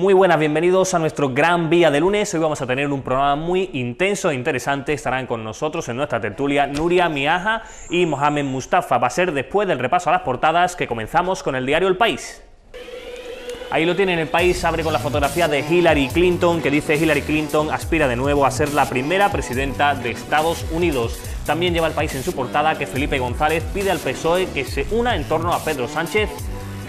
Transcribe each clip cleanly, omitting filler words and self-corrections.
Muy buenas, bienvenidos a nuestro Gran Vía de lunes. Hoy vamos a tener un programa muy intenso e interesante. Estarán con nosotros en nuestra tertulia Nuria Miaja y Mohamed Mustafa. Va a ser después del repaso a las portadas que comenzamos con el diario El País. Ahí lo tienen, El País abre con la fotografía de Hillary Clinton, que dice: Hillary Clinton aspira de nuevo a ser la primera presidenta de Estados Unidos. También lleva El País en su portada que Felipe González pide al PSOE que se una en torno a Pedro Sánchez.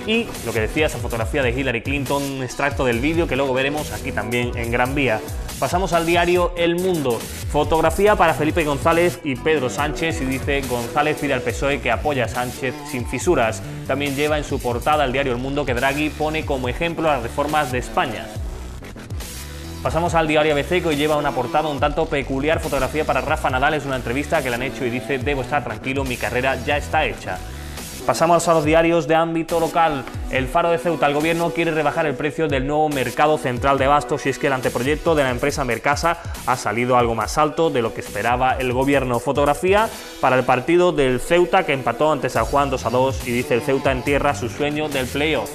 Y lo que decía esa fotografía de Hillary Clinton, un extracto del vídeo que luego veremos aquí también en Gran Vía. Pasamos al diario El Mundo. Fotografía para Felipe González y Pedro Sánchez, y dice: González pide al PSOE que apoye a Sánchez sin fisuras. También lleva en su portada el diario El Mundo que Draghi pone como ejemplo las reformas de España. Pasamos al diario ABC, que hoy lleva una portada un tanto peculiar. Fotografía para Rafa Nadal, es una entrevista que le han hecho y dice: debo estar tranquilo, mi carrera ya está hecha. Pasamos a los diarios de ámbito local. El Faro de Ceuta: el gobierno quiere rebajar el precio del nuevo mercado central de abastos, y es que el anteproyecto de la empresa Mercasa ha salido algo más alto de lo que esperaba el gobierno. Fotografía para el partido del Ceuta, que empató ante San Juan 2-2, y dice: el Ceuta entierra su sueño del playoff.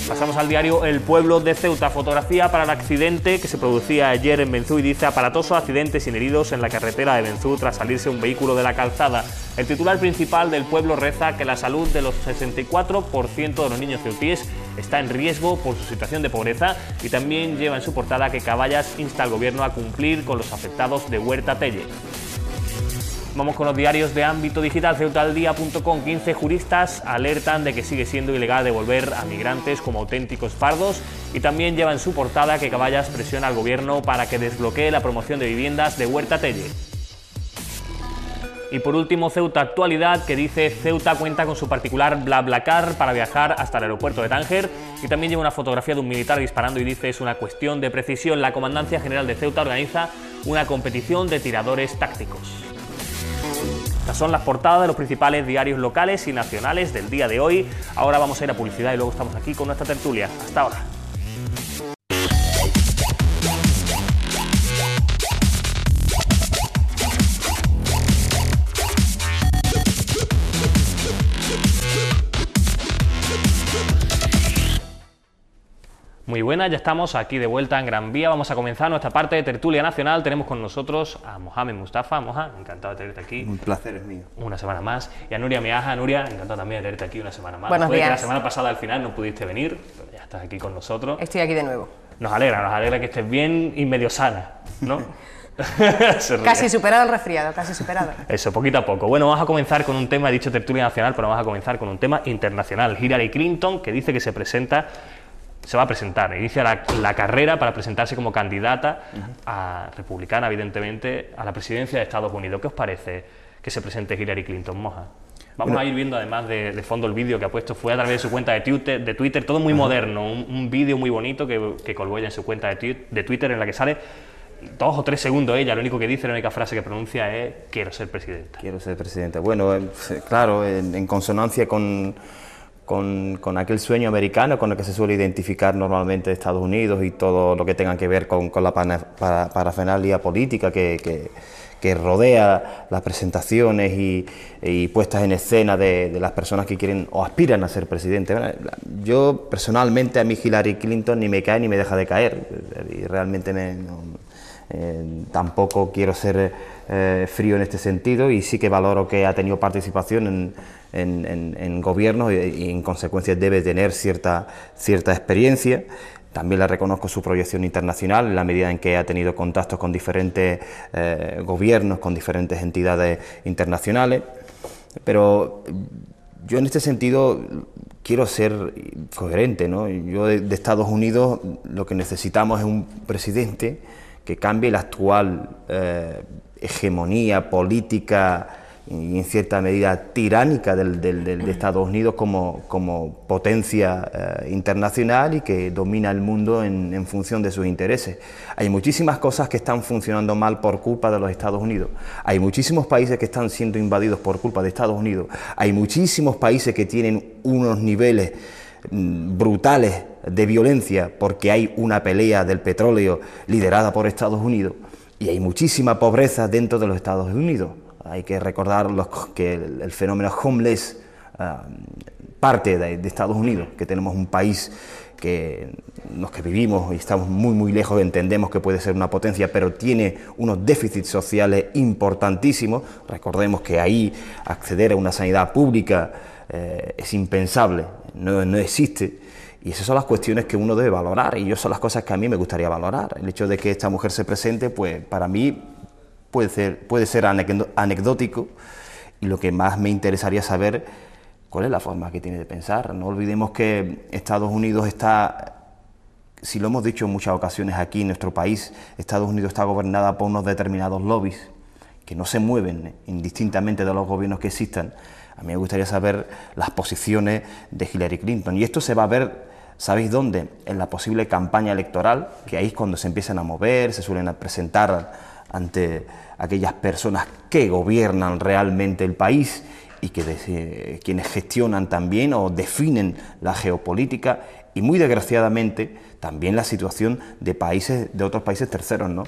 Pasamos al diario El Pueblo de Ceuta. Fotografía para el accidente que se producía ayer en Benzú, y dice: aparatoso accidente sin heridos en la carretera de Benzú tras salirse un vehículo de la calzada. El titular principal del Pueblo reza que la salud de los 64% de los niños ceutíes está en riesgo por su situación de pobreza, y también lleva en su portada que Caballas insta al gobierno a cumplir con los afectados de Huerta Telle. Vamos con los diarios de ámbito digital. Ceutaldía.com: 15 juristas alertan de que sigue siendo ilegal devolver a migrantes como auténticos fardos, y también lleva en su portada que Caballas presiona al gobierno para que desbloquee la promoción de viviendas de Huerta Telle. Y por último, Ceuta Actualidad, que dice: Ceuta cuenta con su particular BlaBlaCar para viajar hasta el aeropuerto de Tánger, y también lleva una fotografía de un militar disparando y dice: es una cuestión de precisión. La Comandancia General de Ceuta organiza una competición de tiradores tácticos. Estas son las portadas de los principales diarios locales y nacionales del día de hoy. Ahora vamos a ir a publicidad y luego estamos aquí con nuestra tertulia. Hasta ahora. Muy buenas, ya estamos aquí de vuelta en Gran Vía. Vamos a comenzar nuestra parte de tertulia nacional. Tenemos con nosotros a Mohamed Mustafa. Moja, encantado de tenerte aquí. Un placer es mío. Una semana más. Y a Nuria Miaja. Nuria, encantado también de tenerte aquí una semana más. Buenos días. Que la semana pasada al final no pudiste venir, pero ya estás aquí con nosotros. Estoy aquí de nuevo. Nos alegra que estés bien y medio sana, ¿no? Casi superado el resfriado, casi superado. Eso, poquito a poco. Bueno, vamos a comenzar con un tema, he dicho tertulia nacional, pero vamos a comenzar con un tema internacional. Hillary Clinton, que dice que se va a presentar, inicia la carrera para presentarse como candidata republicana, evidentemente, a la presidencia de Estados Unidos. ¿Qué os parece que se presente Hillary Clinton, Moja? Vamos a ir viendo además de fondo el vídeo que ha puesto, fue a través de su cuenta de Twitter, todo muy moderno, un vídeo muy bonito que colgó ella en su cuenta de Twitter, en la que sale 2 o 3 segundos ella, lo único que dice, la única frase que pronuncia es: quiero ser presidenta. Quiero ser presidenta. Bueno, claro, en consonancia con aquel sueño americano con el que se suele identificar normalmente Estados Unidos y todo lo que tenga que ver con la parafernalia política que rodea las presentaciones y puestas en escena de las personas que quieren o aspiran a ser presidente. Yo personalmente, a mí Hillary Clinton ni me cae ni me deja de caer, y realmente tampoco quiero ser frío en este sentido, y sí que valoro que ha tenido participación en gobiernos y en consecuencia debe tener cierta experiencia. También le reconozco su proyección internacional en la medida en que ha tenido contactos con diferentes gobiernos, con diferentes entidades internacionales, pero yo en este sentido quiero ser coherente, ¿no? Yo de Estados Unidos lo que necesitamos es un presidente que cambie la actual hegemonía política y en cierta medida tiránica de Estados Unidos como potencia internacional y que domina el mundo en función de sus intereses. Hay muchísimas cosas que están funcionando mal por culpa de los Estados Unidos. Hay muchísimos países que están siendo invadidos por culpa de Estados Unidos. Hay muchísimos países que tienen unos niveles brutales de violencia porque hay una pelea del petróleo liderada por Estados Unidos, y hay muchísima pobreza dentro de los Estados Unidos. Hay que recordar que el fenómeno homeless parte de Estados Unidos, que tenemos un país que los que vivimos y estamos muy lejos entendemos que puede ser una potencia, pero tiene unos déficits sociales importantísimos. Recordemos que ahí acceder a una sanidad pública es impensable, no existe. Y esas son las cuestiones que uno debe valorar, y esas son las cosas que a mí me gustaría valorar. El hecho de que esta mujer se presente, pues para mí puede ser anecdótico, y lo que más me interesaría saber, cuál es la forma que tiene de pensar. No olvidemos que Estados Unidos está, si lo hemos dicho en muchas ocasiones aquí en nuestro país, Estados Unidos está gobernada por unos determinados lobbies que no se mueven indistintamente de los gobiernos que existan. A mí me gustaría saber las posiciones de Hillary Clinton, y esto se va a ver, ¿sabéis dónde? En la posible campaña electoral, que ahí es cuando se empiezan a mover, se suelen presentar ante aquellas personas que gobiernan realmente el país y que quienes gestionan también o definen la geopolítica, y muy desgraciadamente también la situación de otros países terceros, ¿no?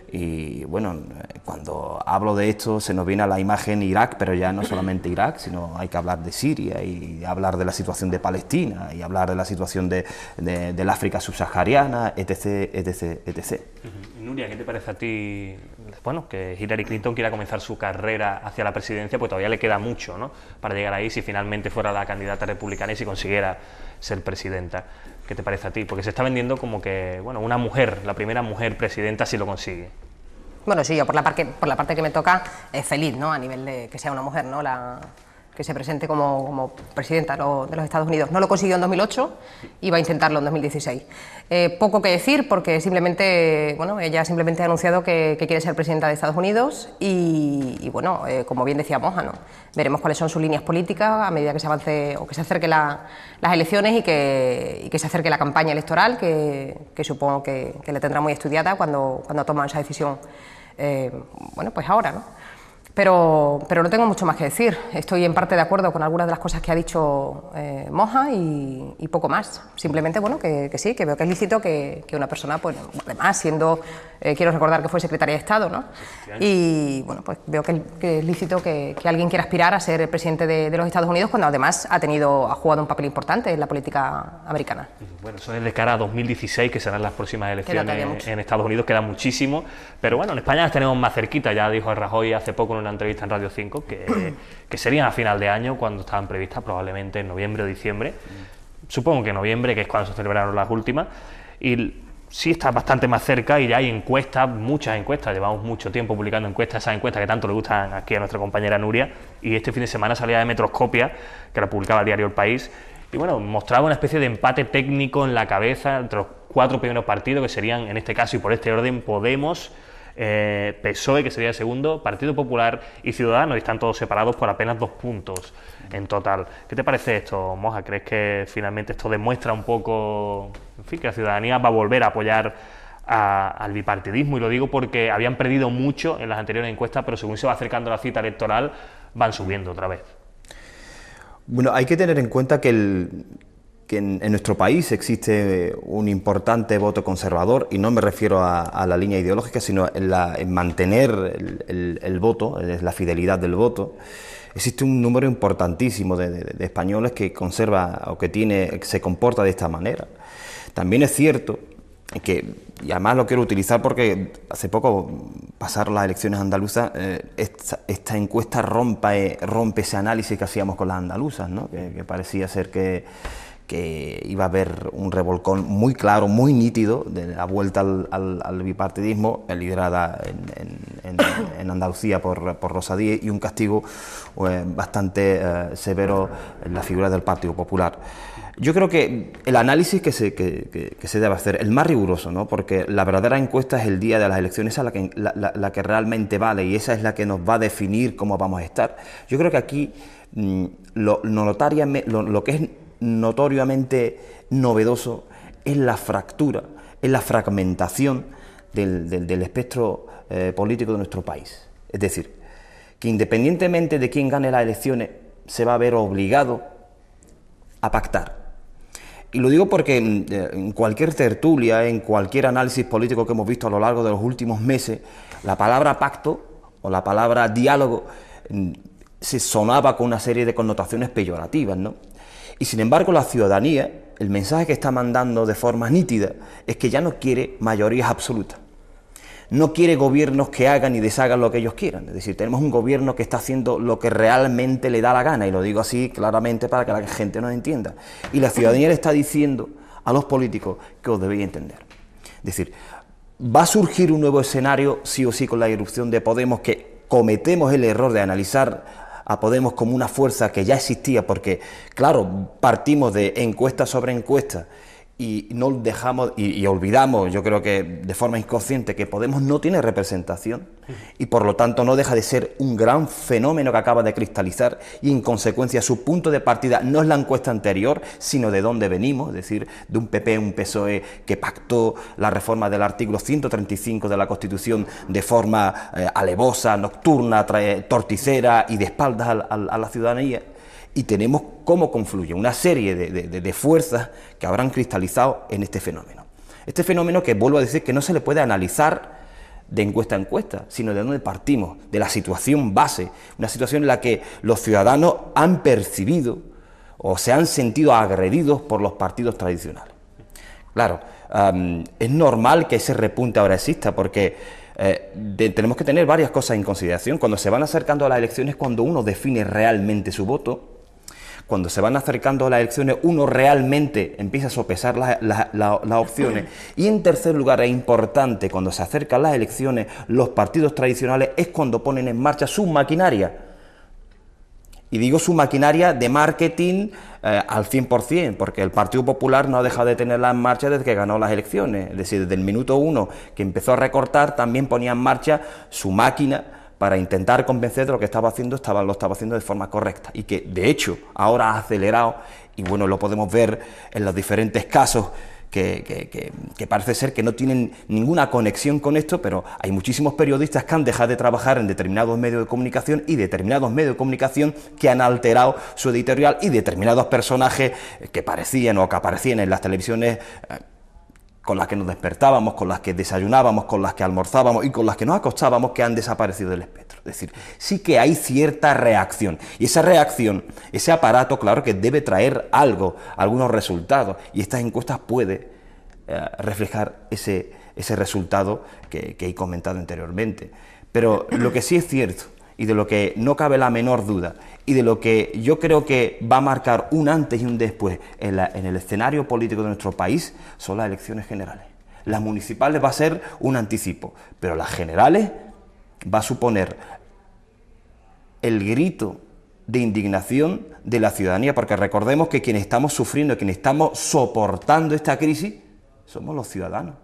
Y bueno, cuando hablo de esto se nos viene a la imagen Irak, pero ya no solamente Irak, sino hay que hablar de Siria, y hablar de la situación de Palestina, y hablar de la situación del África subsahariana, etc, etc, etc. Nuria, ¿qué te parece a ti, bueno, que Hillary Clinton quiera comenzar su carrera hacia la presidencia? Pues todavía le queda mucho, ¿no?, para llegar ahí, si finalmente fuera la candidata republicana y si consiguiera ser presidenta. ¿Qué te parece a ti? Porque se está vendiendo como que, bueno, una mujer, la primera mujer presidenta, si lo consigue. Bueno, sí, yo por la parte que me toca, feliz, ¿no?, a nivel de que sea una mujer, ¿no?, que se presente como presidenta de los Estados Unidos. No lo consiguió en 2008 y va a intentarlo en 2016. Poco que decir, porque simplemente, bueno, ella simplemente ha anunciado que quiere ser presidenta de Estados Unidos, y bueno, como bien decía Moja, ¿no?, veremos cuáles son sus líneas políticas a medida que se avance o que se acerquen las elecciones, y que se acerque la campaña electoral, que supongo que le tendrá muy estudiada cuando toma esa decisión, bueno, pues ahora, ¿no? Pero no tengo mucho más que decir. Estoy en parte de acuerdo con algunas de las cosas que ha dicho Moja, y poco más. Simplemente, bueno, que sí, que veo que es lícito que una persona, pues además siendo, quiero recordar que fue secretaria de Estado, ¿no? Y bueno, pues veo que es lícito que alguien quiera aspirar a ser el presidente de los Estados Unidos, cuando además ha jugado un papel importante en la política americana. Bueno, eso es de cara a 2016, que serán las próximas elecciones en Estados Unidos, queda muchísimo, pero bueno, en España las tenemos más cerquita. Ya dijo Rajoy hace poco en una entrevista en Radio 5 que serían a final de año, cuando estaban previstas, probablemente en noviembre o diciembre. Supongo que noviembre, que es cuando se celebraron las últimas, y sí está bastante más cerca, y ya hay encuestas, muchas encuestas, llevamos mucho tiempo publicando encuestas, esas encuestas que tanto le gustan aquí a nuestra compañera Nuria, y este fin de semana salía de Metroscopia, que la publicaba el diario El País, y bueno, mostraba una especie de empate técnico en la cabeza entre los 4 primeros partidos, que serían, en este caso y por este orden, Podemos, PSOE, que sería el segundo, Partido Popular y Ciudadanos, y están todos separados por apenas 2 puntos en total. ¿Qué te parece esto, Moja? ¿Crees que finalmente esto demuestra un poco, en fin, que la ciudadanía va a volver a apoyar al bipartidismo? Y lo digo porque habían perdido mucho en las anteriores encuestas, pero según se va acercando la cita electoral, van subiendo otra vez. Bueno, hay que tener en cuenta que en nuestro país existe un importante voto conservador, y no me refiero a la línea ideológica, sino en mantener el voto, la fidelidad del voto. Existe un número importantísimo de españoles que conserva o que se comporta de esta manera. También es cierto y además lo quiero utilizar porque hace poco pasaron las elecciones andaluzas, esta encuesta rompe ese análisis que hacíamos con las andaluzas, ¿no? Que parecía ser que iba a haber un revolcón muy claro, muy nítido de la vuelta al bipartidismo, liderada en Andalucía por Rosa Díez, y un castigo bastante severo en la figura del Partido Popular. Yo creo que el análisis que se debe hacer, el más riguroso, ¿no?, porque la verdadera encuesta es el día de las elecciones, esa es la que realmente vale, y esa es la que nos va a definir cómo vamos a estar. Yo creo que aquí lo que es notoriamente novedoso es la fractura, es la fragmentación del espectro político de nuestro país. Es decir, que independientemente de quién gane las elecciones, se va a ver obligado a pactar. Y lo digo porque en cualquier tertulia, en cualquier análisis político que hemos visto a lo largo de los últimos meses, la palabra pacto o la palabra diálogo se sonaba con una serie de connotaciones peyorativas, ¿no? Y sin embargo la ciudadanía el mensaje que está mandando de forma nítida es que ya no quiere mayorías absolutas. No quiere gobiernos que hagan y deshagan lo que ellos quieran. Es decir, tenemos un gobierno que está haciendo lo que realmente le da la gana, y lo digo así claramente para que la gente nos entienda. Y la ciudadanía le está diciendo a los políticos que os debéis entender. Es decir, va a surgir un nuevo escenario, sí o sí, con la irrupción de Podemos, que cometemos el error de analizar a Podemos como una fuerza que ya existía, porque, claro, partimos de encuesta sobre encuesta y no dejamos y olvidamos, yo creo que de forma inconsciente, que Podemos no tiene representación y por lo tanto no deja de ser un gran fenómeno que acaba de cristalizar, y en consecuencia su punto de partida no es la encuesta anterior, sino de dónde venimos, es decir, de un PP, un PSOE que pactó la reforma del artículo 135 de la Constitución de forma alevosa, nocturna, torticera y de espaldas a la ciudadanía. Y tenemos cómo confluye una serie de fuerzas que habrán cristalizado en este fenómeno. Este fenómeno que, vuelvo a decir, que no se le puede analizar de encuesta a encuesta, sino de dónde partimos, de la situación base, una situación en la que los ciudadanos han percibido o se han sentido agredidos por los partidos tradicionales. Claro, es normal que ese repunte ahora exista, porque tenemos que tener varias cosas en consideración. Cuando se van acercando a las elecciones, cuando uno define realmente su voto. Cuando se van acercando a las elecciones, uno realmente empieza a sopesar las opciones. Y en tercer lugar, es importante, cuando se acercan las elecciones, los partidos tradicionales es cuando ponen en marcha su maquinaria. Y digo su maquinaria de marketing al 100%, porque el Partido Popular no ha dejado de tenerla en marcha desde que ganó las elecciones. Es decir, desde el minuto 1 que empezó a recortar, también ponía en marcha su máquina para intentar convencer de lo que estaba haciendo, lo estaba haciendo de forma correcta, y que de hecho ahora ha acelerado, y bueno, lo podemos ver en los diferentes casos que parece ser que no tienen ninguna conexión con esto, pero hay muchísimos periodistas que han dejado de trabajar en determinados medios de comunicación, y determinados medios de comunicación que han alterado su editorial, y determinados personajes que parecían o que aparecían en las televisiones con las que nos despertábamos, con las que desayunábamos, con las que almorzábamos y con las que nos acostábamos, que han desaparecido del espectro. Es decir, sí que hay cierta reacción, y esa reacción, ese aparato, claro que debe traer algo, algunos resultados, y estas encuestas pueden reflejar ese resultado que he comentado anteriormente. Pero lo que sí es cierto, y de lo que no cabe la menor duda, y de lo que yo creo que va a marcar un antes y un después en el escenario político de nuestro país, son las elecciones generales. Las municipales va a ser un anticipo, pero las generales va a suponer el grito de indignación de la ciudadanía, porque recordemos que quienes estamos sufriendo, quienes estamos soportando esta crisis, somos los ciudadanos,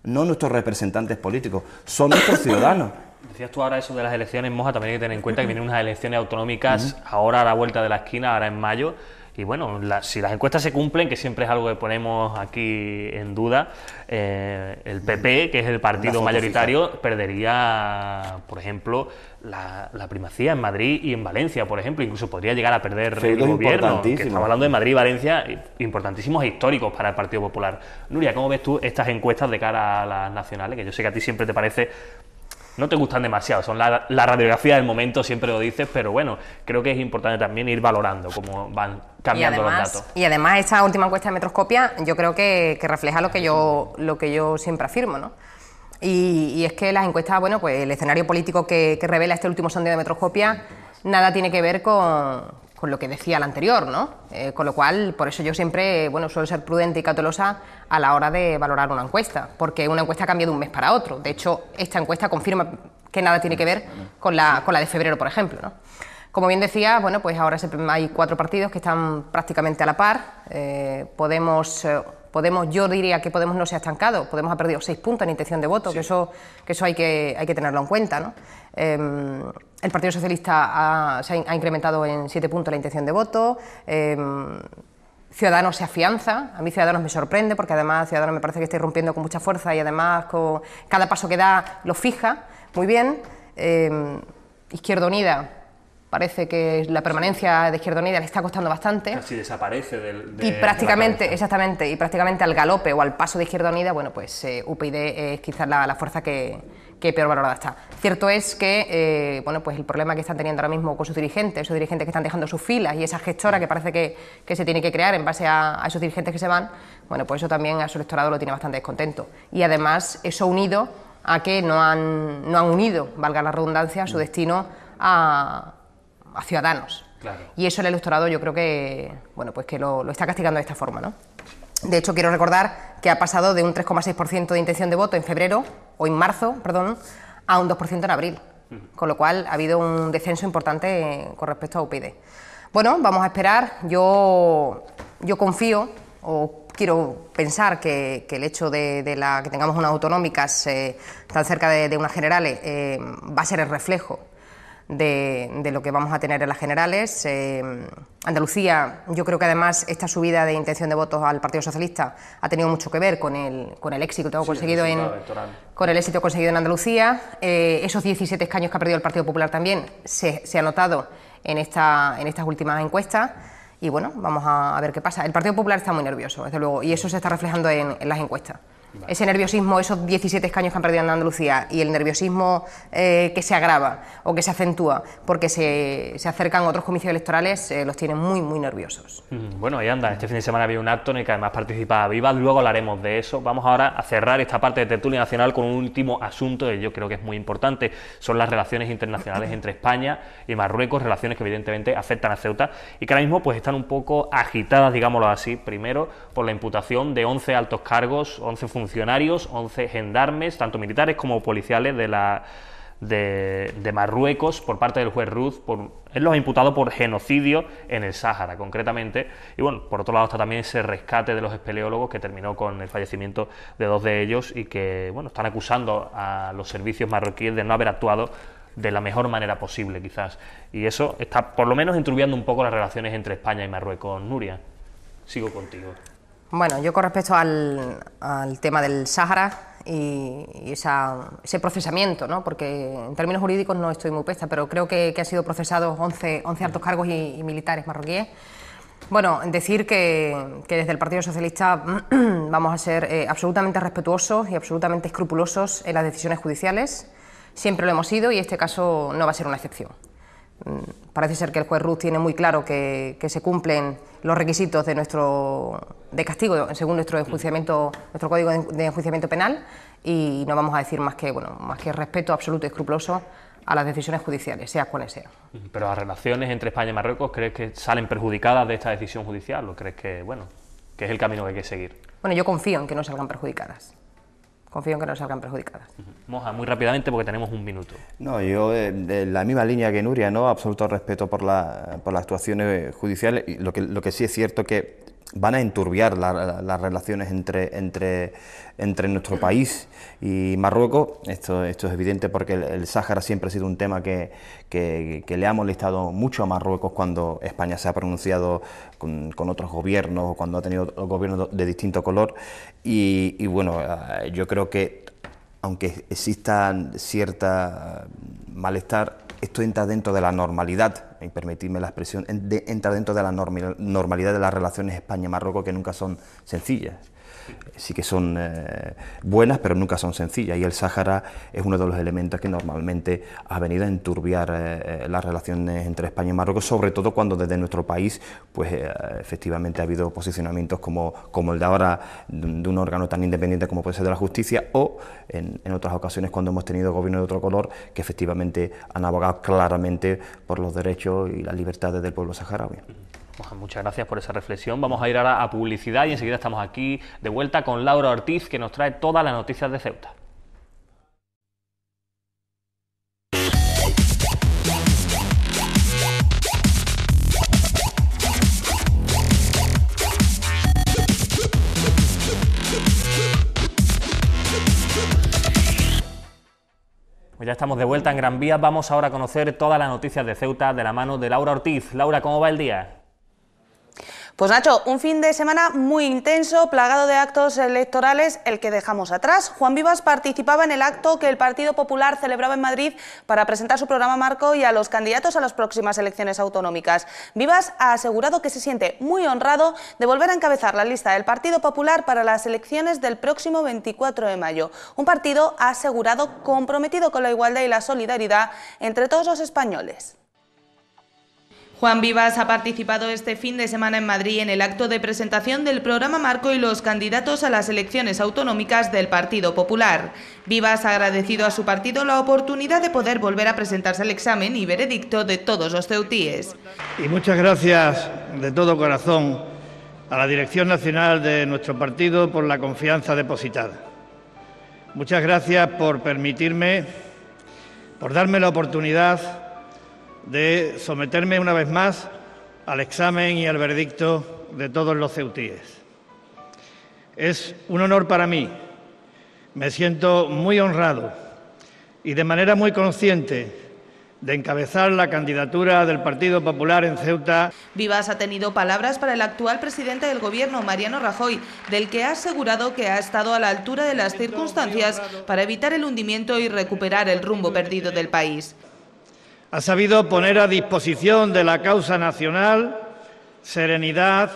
no nuestros representantes políticos, son nuestros ciudadanos. Decías tú ahora eso de las elecciones, Moja, también hay que tener en cuenta que vienen unas elecciones autonómicas ahora a la vuelta de la esquina, ahora en mayo, y bueno, si las encuestas se cumplen, que siempre es algo que ponemos aquí en duda, el PP, que es el partido mayoritario, perdería, por ejemplo, la primacía en Madrid y en Valencia, por ejemplo, incluso podría llegar a perder el gobierno, que estamos hablando de Madrid y Valencia, importantísimos e históricos para el Partido Popular. Nuria, ¿cómo ves tú estas encuestas de cara a las nacionales? Que yo sé que a ti siempre te parece... No te gustan demasiado, son la radiografía del momento, siempre lo dices, pero bueno, creo que es importante también ir valorando cómo van cambiando los datos. Y además esta última encuesta de Metroscopia yo creo que refleja lo que yo siempre afirmo, ¿no? Y es que las encuestas, bueno, pues el escenario político que revela este último sondeo de Metroscopia nada tiene que ver con lo que decía la anterior, ¿no? Con lo cual, por eso yo siempre, bueno, suelo ser prudente y cautelosa a la hora de valorar una encuesta, porque una encuesta cambia de un mes para otro. De hecho, esta encuesta confirma que nada tiene que ver con la de febrero, por ejemplo, ¿no? Como bien decía, bueno, pues ahora hay 4 partidos que están prácticamente a la par. Podemos, yo diría que Podemos no se ha estancado. Podemos ha perdido 6 puntos en intención de voto, sí. que eso hay que tenerlo en cuenta, ¿no? El Partido Socialista ha incrementado en 7 puntos la intención de voto. Ciudadanos se afianza. A mí Ciudadanos me sorprende, porque además Ciudadanos me parece que está irrumpiendo con mucha fuerza, y además con cada paso que da lo fija muy bien. Izquierda Unida parece que la permanencia de Izquierda Unida le está costando bastante. Casi desaparece y prácticamente, exactamente, y prácticamente al galope o al paso de Izquierda Unida, bueno, pues UPyD es quizás la fuerza que peor valorada está. Cierto es que, bueno, pues el problema que están teniendo ahora mismo con sus dirigentes, esos dirigentes que están dejando sus filas y esa gestora que parece que se tiene que crear en base a esos dirigentes que se van, bueno, pues eso también a su electorado lo tiene bastante descontento. Y además eso unido a que no han unido, valga la redundancia, su destino a Ciudadanos. Claro. Y eso el electorado yo creo que, bueno, pues que lo está castigando de esta forma, ¿no? De hecho, quiero recordar que ha pasado de un 3,6% de intención de voto en febrero, o en marzo, perdón, a un 2% en abril. Con lo cual ha habido un descenso importante con respecto a UPyD. Bueno, vamos a esperar. Yo confío, o quiero pensar que el hecho de que tengamos unas autonómicas tan cerca de unas generales va a ser el reflejo de lo que vamos a tener en las generales. Andalucía, yo creo que además esta subida de intención de votos al Partido Socialista ha tenido mucho que ver con el éxito conseguido con el éxito conseguido en Andalucía. Esos 17 escaños que ha perdido el Partido Popular también se ha notado en estas últimas encuestas. Y bueno, vamos a ver qué pasa. El Partido Popular está muy nervioso, desde luego, y eso se está reflejando en las encuestas. Vale. Ese nerviosismo, esos 17 escaños que han perdido en Andalucía y el nerviosismo que se agrava o que se acentúa porque se acercan otros comicios electorales, los tienen muy, muy nerviosos. Bueno, ahí anda, este fin de semana había un acto en el que además participaba Vivas, luego hablaremos de eso. Vamos ahora a cerrar esta parte de Tertulia Nacional con un último asunto que yo creo que es muy importante, son las relaciones internacionales entre España y Marruecos, relaciones que evidentemente afectan a Ceuta y que ahora mismo pues están un poco agitadas, digámoslo así, primero por la imputación de 11 altos cargos, 11 funcionarios, 11 gendarmes, tanto militares como policiales de Marruecos por parte del juez Ruz. Él los ha imputado por genocidio en el Sáhara, concretamente. Y bueno, por otro lado está también ese rescate de los espeleólogos que terminó con el fallecimiento de 2 de ellos y que, bueno, están acusando a los servicios marroquíes de no haber actuado de la mejor manera posible, quizás. Y eso está, por lo menos, enturbiando un poco las relaciones entre España y Marruecos. Nuria, sigo contigo. Bueno, yo con respecto al tema del Sáhara y ese procesamiento, ¿no? Porque en términos jurídicos no estoy muy puesta, pero creo que han sido procesados 11 altos cargos y militares marroquíes. Bueno, decir que desde el Partido Socialista vamos a ser absolutamente respetuosos y absolutamente escrupulosos en las decisiones judiciales. Siempre lo hemos sido y este caso no va a ser una excepción. Parece ser que el juez Ruz tiene muy claro que se cumplen los requisitos de castigo según nuestro código de enjuiciamiento penal y no vamos a decir más que respeto absoluto y escrupuloso a las decisiones judiciales, sea cuales sean. Pero las relaciones entre España y Marruecos, ¿crees que salen perjudicadas de esta decisión judicial o crees que es el camino que hay que seguir? Bueno, yo confío en que no salgan perjudicadas. Confío en que no salgan perjudicadas. Moja, muy rápidamente porque tenemos un minuto. No, yo de la misma línea que Nuria, ¿no? Absoluto respeto por las actuaciones judiciales. Y lo que sí es cierto que van a enturbiar las relaciones entre nuestro país y Marruecos. Esto es evidente porque el Sáhara siempre ha sido un tema que le ha molestado mucho a Marruecos cuando España se ha pronunciado con otros gobiernos, cuando ha tenido gobiernos de distinto color. Y bueno, yo creo que aunque exista cierta malestar, esto entra dentro de la normalidad, y permitidme la expresión, entra dentro de la normalidad de las relaciones España-Marruecos, que nunca son sencillas. Sí que son buenas, pero nunca son sencillas, y el Sáhara es uno de los elementos que normalmente ha venido a enturbiar las relaciones entre España y Marruecos, sobre todo cuando desde nuestro país pues efectivamente ha habido posicionamientos como el de ahora de un órgano tan independiente como puede ser de la justicia, o en otras ocasiones cuando hemos tenido gobiernos de otro color que efectivamente han abogado claramente por los derechos y las libertades del pueblo saharaui. Muchas gracias por esa reflexión. Vamos a ir ahora a publicidad y enseguida estamos aquí de vuelta con Laura Ortiz, que nos trae todas las noticias de Ceuta. Pues ya estamos de vuelta en Gran Vía. Vamos ahora a conocer todas las noticias de Ceuta de la mano de Laura Ortiz. Laura, ¿cómo va el día? Pues Nacho, un fin de semana muy intenso, plagado de actos electorales, el que dejamos atrás. Juan Vivas participaba en el acto que el Partido Popular celebraba en Madrid para presentar su programa marco y a los candidatos a las próximas elecciones autonómicas. Vivas ha asegurado que se siente muy honrado de volver a encabezar la lista del Partido Popular para las elecciones del próximo 24 de mayo. Un partido, ha asegurado, comprometido con la igualdad y la solidaridad entre todos los españoles. Juan Vivas ha participado este fin de semana en Madrid en el acto de presentación del programa marco y los candidatos a las elecciones autonómicas del Partido Popular. Vivas ha agradecido a su partido la oportunidad de poder volver a presentarse al examen y veredicto de todos los ceutíes. Y muchas gracias de todo corazón a la Dirección Nacional de nuestro partido por la confianza depositada. Muchas gracias por permitirme, por darme la oportunidad de someterme una vez más al examen y al veredicto de todos los ceutíes. Es un honor para mí, me siento muy honrado y de manera muy consciente de encabezar la candidatura del Partido Popular en Ceuta. Vivas ha tenido palabras para el actual presidente del Gobierno, Mariano Rajoy, del que ha asegurado que ha estado a la altura de las circunstancias para evitar el hundimiento y recuperar el rumbo perdido del país. Ha sabido poner a disposición de la causa nacional serenidad,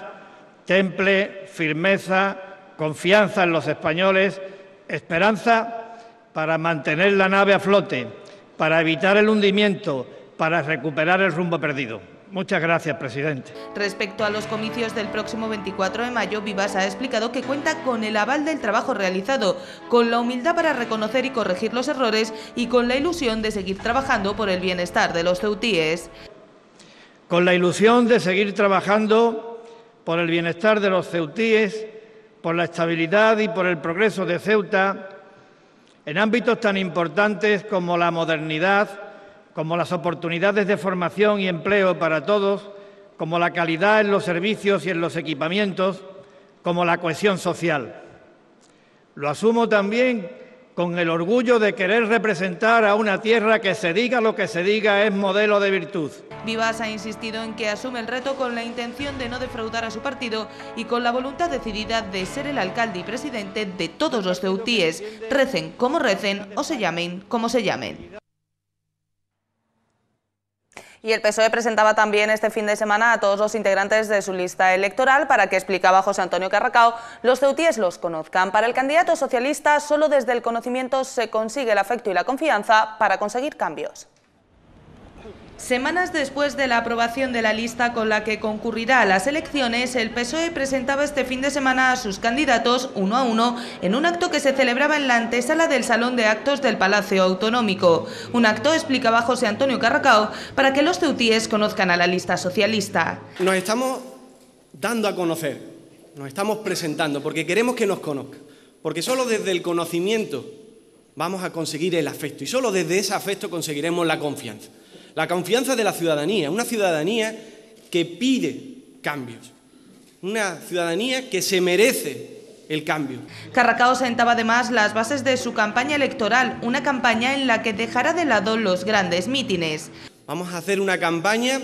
temple, firmeza, confianza en los españoles, esperanza para mantener la nave a flote, para evitar el hundimiento, para recuperar el rumbo perdido. Muchas gracias, presidente. Respecto a los comicios del próximo 24 de mayo, Vivas ha explicado que cuenta con el aval del trabajo realizado, con la humildad para reconocer y corregir los errores y con la ilusión de seguir trabajando por el bienestar de los ceutíes. Con la ilusión de seguir trabajando por el bienestar de los ceutíes, por la estabilidad y por el progreso de Ceuta, en ámbitos tan importantes como la modernidad, como las oportunidades de formación y empleo para todos, como la calidad en los servicios y en los equipamientos, como la cohesión social. Lo asumo también con el orgullo de querer representar a una tierra que, se diga lo que se diga, es modelo de virtud. Vivas ha insistido en que asume el reto con la intención de no defraudar a su partido y con la voluntad decidida de ser el alcalde y presidente de todos los ceutíes, recen como recen o se llamen como se llamen. Y el PSOE presentaba también este fin de semana a todos los integrantes de su lista electoral para que, explicaba José Antonio Carracao, los ceutíes los conozcan. Para el candidato socialista, solo desde el conocimiento se consigue el afecto y la confianza para conseguir cambios. Semanas después de la aprobación de la lista con la que concurrirá a las elecciones, el PSOE presentaba este fin de semana a sus candidatos uno a uno en un acto que se celebraba en la antesala del Salón de Actos del Palacio Autonómico. Un acto, explicaba José Antonio Carracao, para que los ceutíes conozcan a la lista socialista. Nos estamos dando a conocer, nos estamos presentando, porque queremos que nos conozcan, porque solo desde el conocimiento vamos a conseguir el afecto y solo desde ese afecto conseguiremos la confianza. La confianza de la ciudadanía, una ciudadanía que pide cambios, una ciudadanía que se merece el cambio. Carracao sentaba además las bases de su campaña electoral, una campaña en la que dejará de lado los grandes mítines. Vamos a hacer una campaña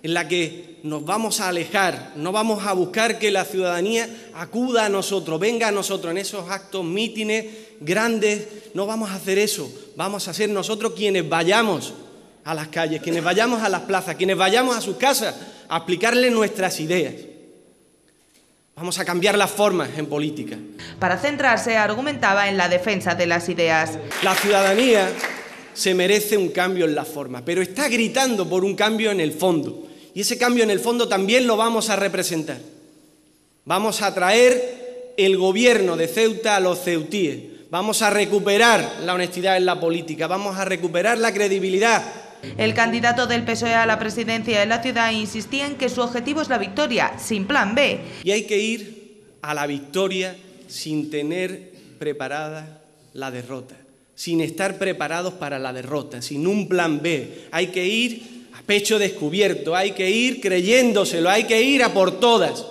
en la que nos vamos a alejar, no vamos a buscar que la ciudadanía acuda a nosotros, venga a nosotros en esos actos, mítines grandes, no vamos a hacer eso, vamos a ser nosotros quienes vayamos a las calles, quienes vayamos a las plazas, quienes vayamos a sus casas a explicarles nuestras ideas. Vamos a cambiar las formas en política. Para centrarse, argumentaba en la defensa de las ideas. La ciudadanía se merece un cambio en la forma, pero está gritando por un cambio en el fondo. Y ese cambio en el fondo también lo vamos a representar. Vamos a traer el gobierno de Ceuta a los ceutíes. Vamos a recuperar la honestidad en la política. Vamos a recuperar la credibilidad. El candidato del PSOE a la presidencia de la ciudad insistía en que su objetivo es la victoria, sin plan B. Y hay que ir a la victoria sin tener preparada la derrota, sin estar preparados para la derrota, sin un plan B. Hay que ir a pecho descubierto, hay que ir creyéndoselo, hay que ir a por todas.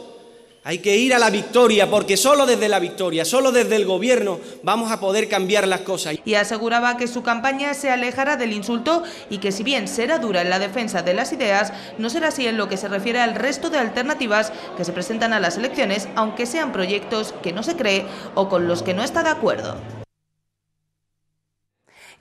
Hay que ir a la victoria, porque solo desde la victoria, solo desde el gobierno vamos a poder cambiar las cosas. Y aseguraba que su campaña se alejará del insulto y que si bien será dura en la defensa de las ideas, no será así en lo que se refiere al resto de alternativas que se presentan a las elecciones, aunque sean proyectos que no se cree o con los que no está de acuerdo.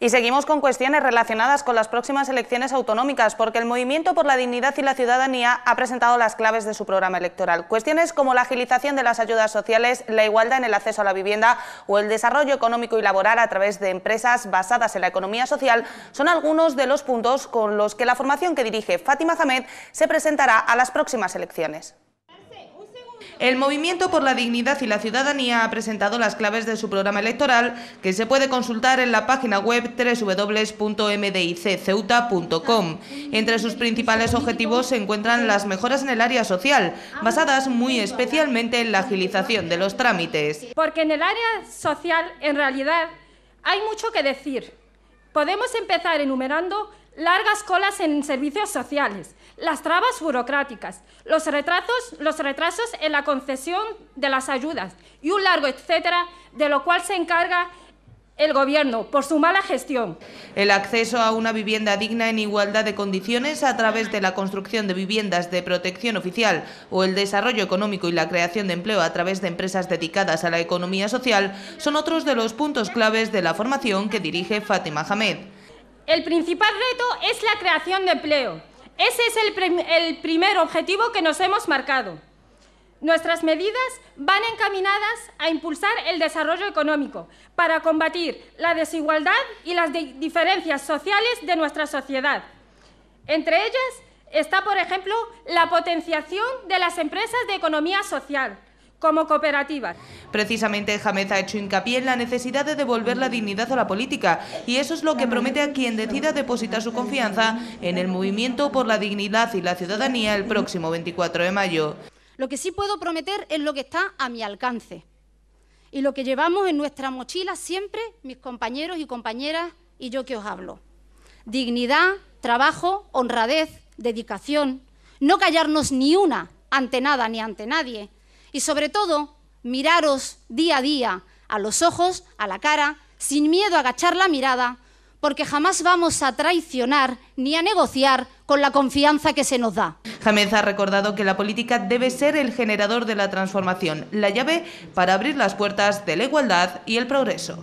Y seguimos con cuestiones relacionadas con las próximas elecciones autonómicas, porque el Movimiento por la Dignidad y la Ciudadanía ha presentado las claves de su programa electoral. Cuestiones como la agilización de las ayudas sociales, la igualdad en el acceso a la vivienda o el desarrollo económico y laboral a través de empresas basadas en la economía social son algunos de los puntos con los que la formación que dirige Fátima Hamed se presentará a las próximas elecciones. El Movimiento por la Dignidad y la Ciudadanía ha presentado las claves de su programa electoral, que se puede consultar en la página web www.mdiceuta.com. Entre sus principales objetivos se encuentran las mejoras en el área social, basadas muy especialmente en la agilización de los trámites. Porque en el área social, en realidad, hay mucho que decir. Podemos empezar enumerando largas colas en servicios sociales, las trabas burocráticas, los retrasos en la concesión de las ayudas y un largo etcétera, de lo cual se encarga el Gobierno por su mala gestión. El acceso a una vivienda digna en igualdad de condiciones a través de la construcción de viviendas de protección oficial o el desarrollo económico y la creación de empleo a través de empresas dedicadas a la economía social son otros de los puntos claves de la formación que dirige Fátima Hamed. El principal reto es la creación de empleo. Ese es el primer objetivo que nos hemos marcado. Nuestras medidas van encaminadas a impulsar el desarrollo económico para combatir la desigualdad y las diferencias sociales de nuestra sociedad. Entre ellas está, por ejemplo, la potenciación de las empresas de economía social, como cooperativas. Precisamente Hamed ha hecho hincapié en la necesidad de devolver la dignidad a la política, y eso es lo que promete a quien decida depositar su confianza en el Movimiento por la Dignidad y la Ciudadanía el próximo 24 de mayo. Lo que sí puedo prometer es lo que está a mi alcance y lo que llevamos en nuestra mochila siempre mis compañeros y compañeras y yo que os hablo. Dignidad, trabajo, honradez, dedicación, no callarnos ni una ante nada ni ante nadie y sobre todo miraros día a día a los ojos, a la cara, sin miedo a agachar la mirada, porque jamás vamos a traicionar ni a negociar con la confianza que se nos da. Hamed ha recordado que la política debe ser el generador de la transformación, la llave para abrir las puertas de la igualdad y el progreso.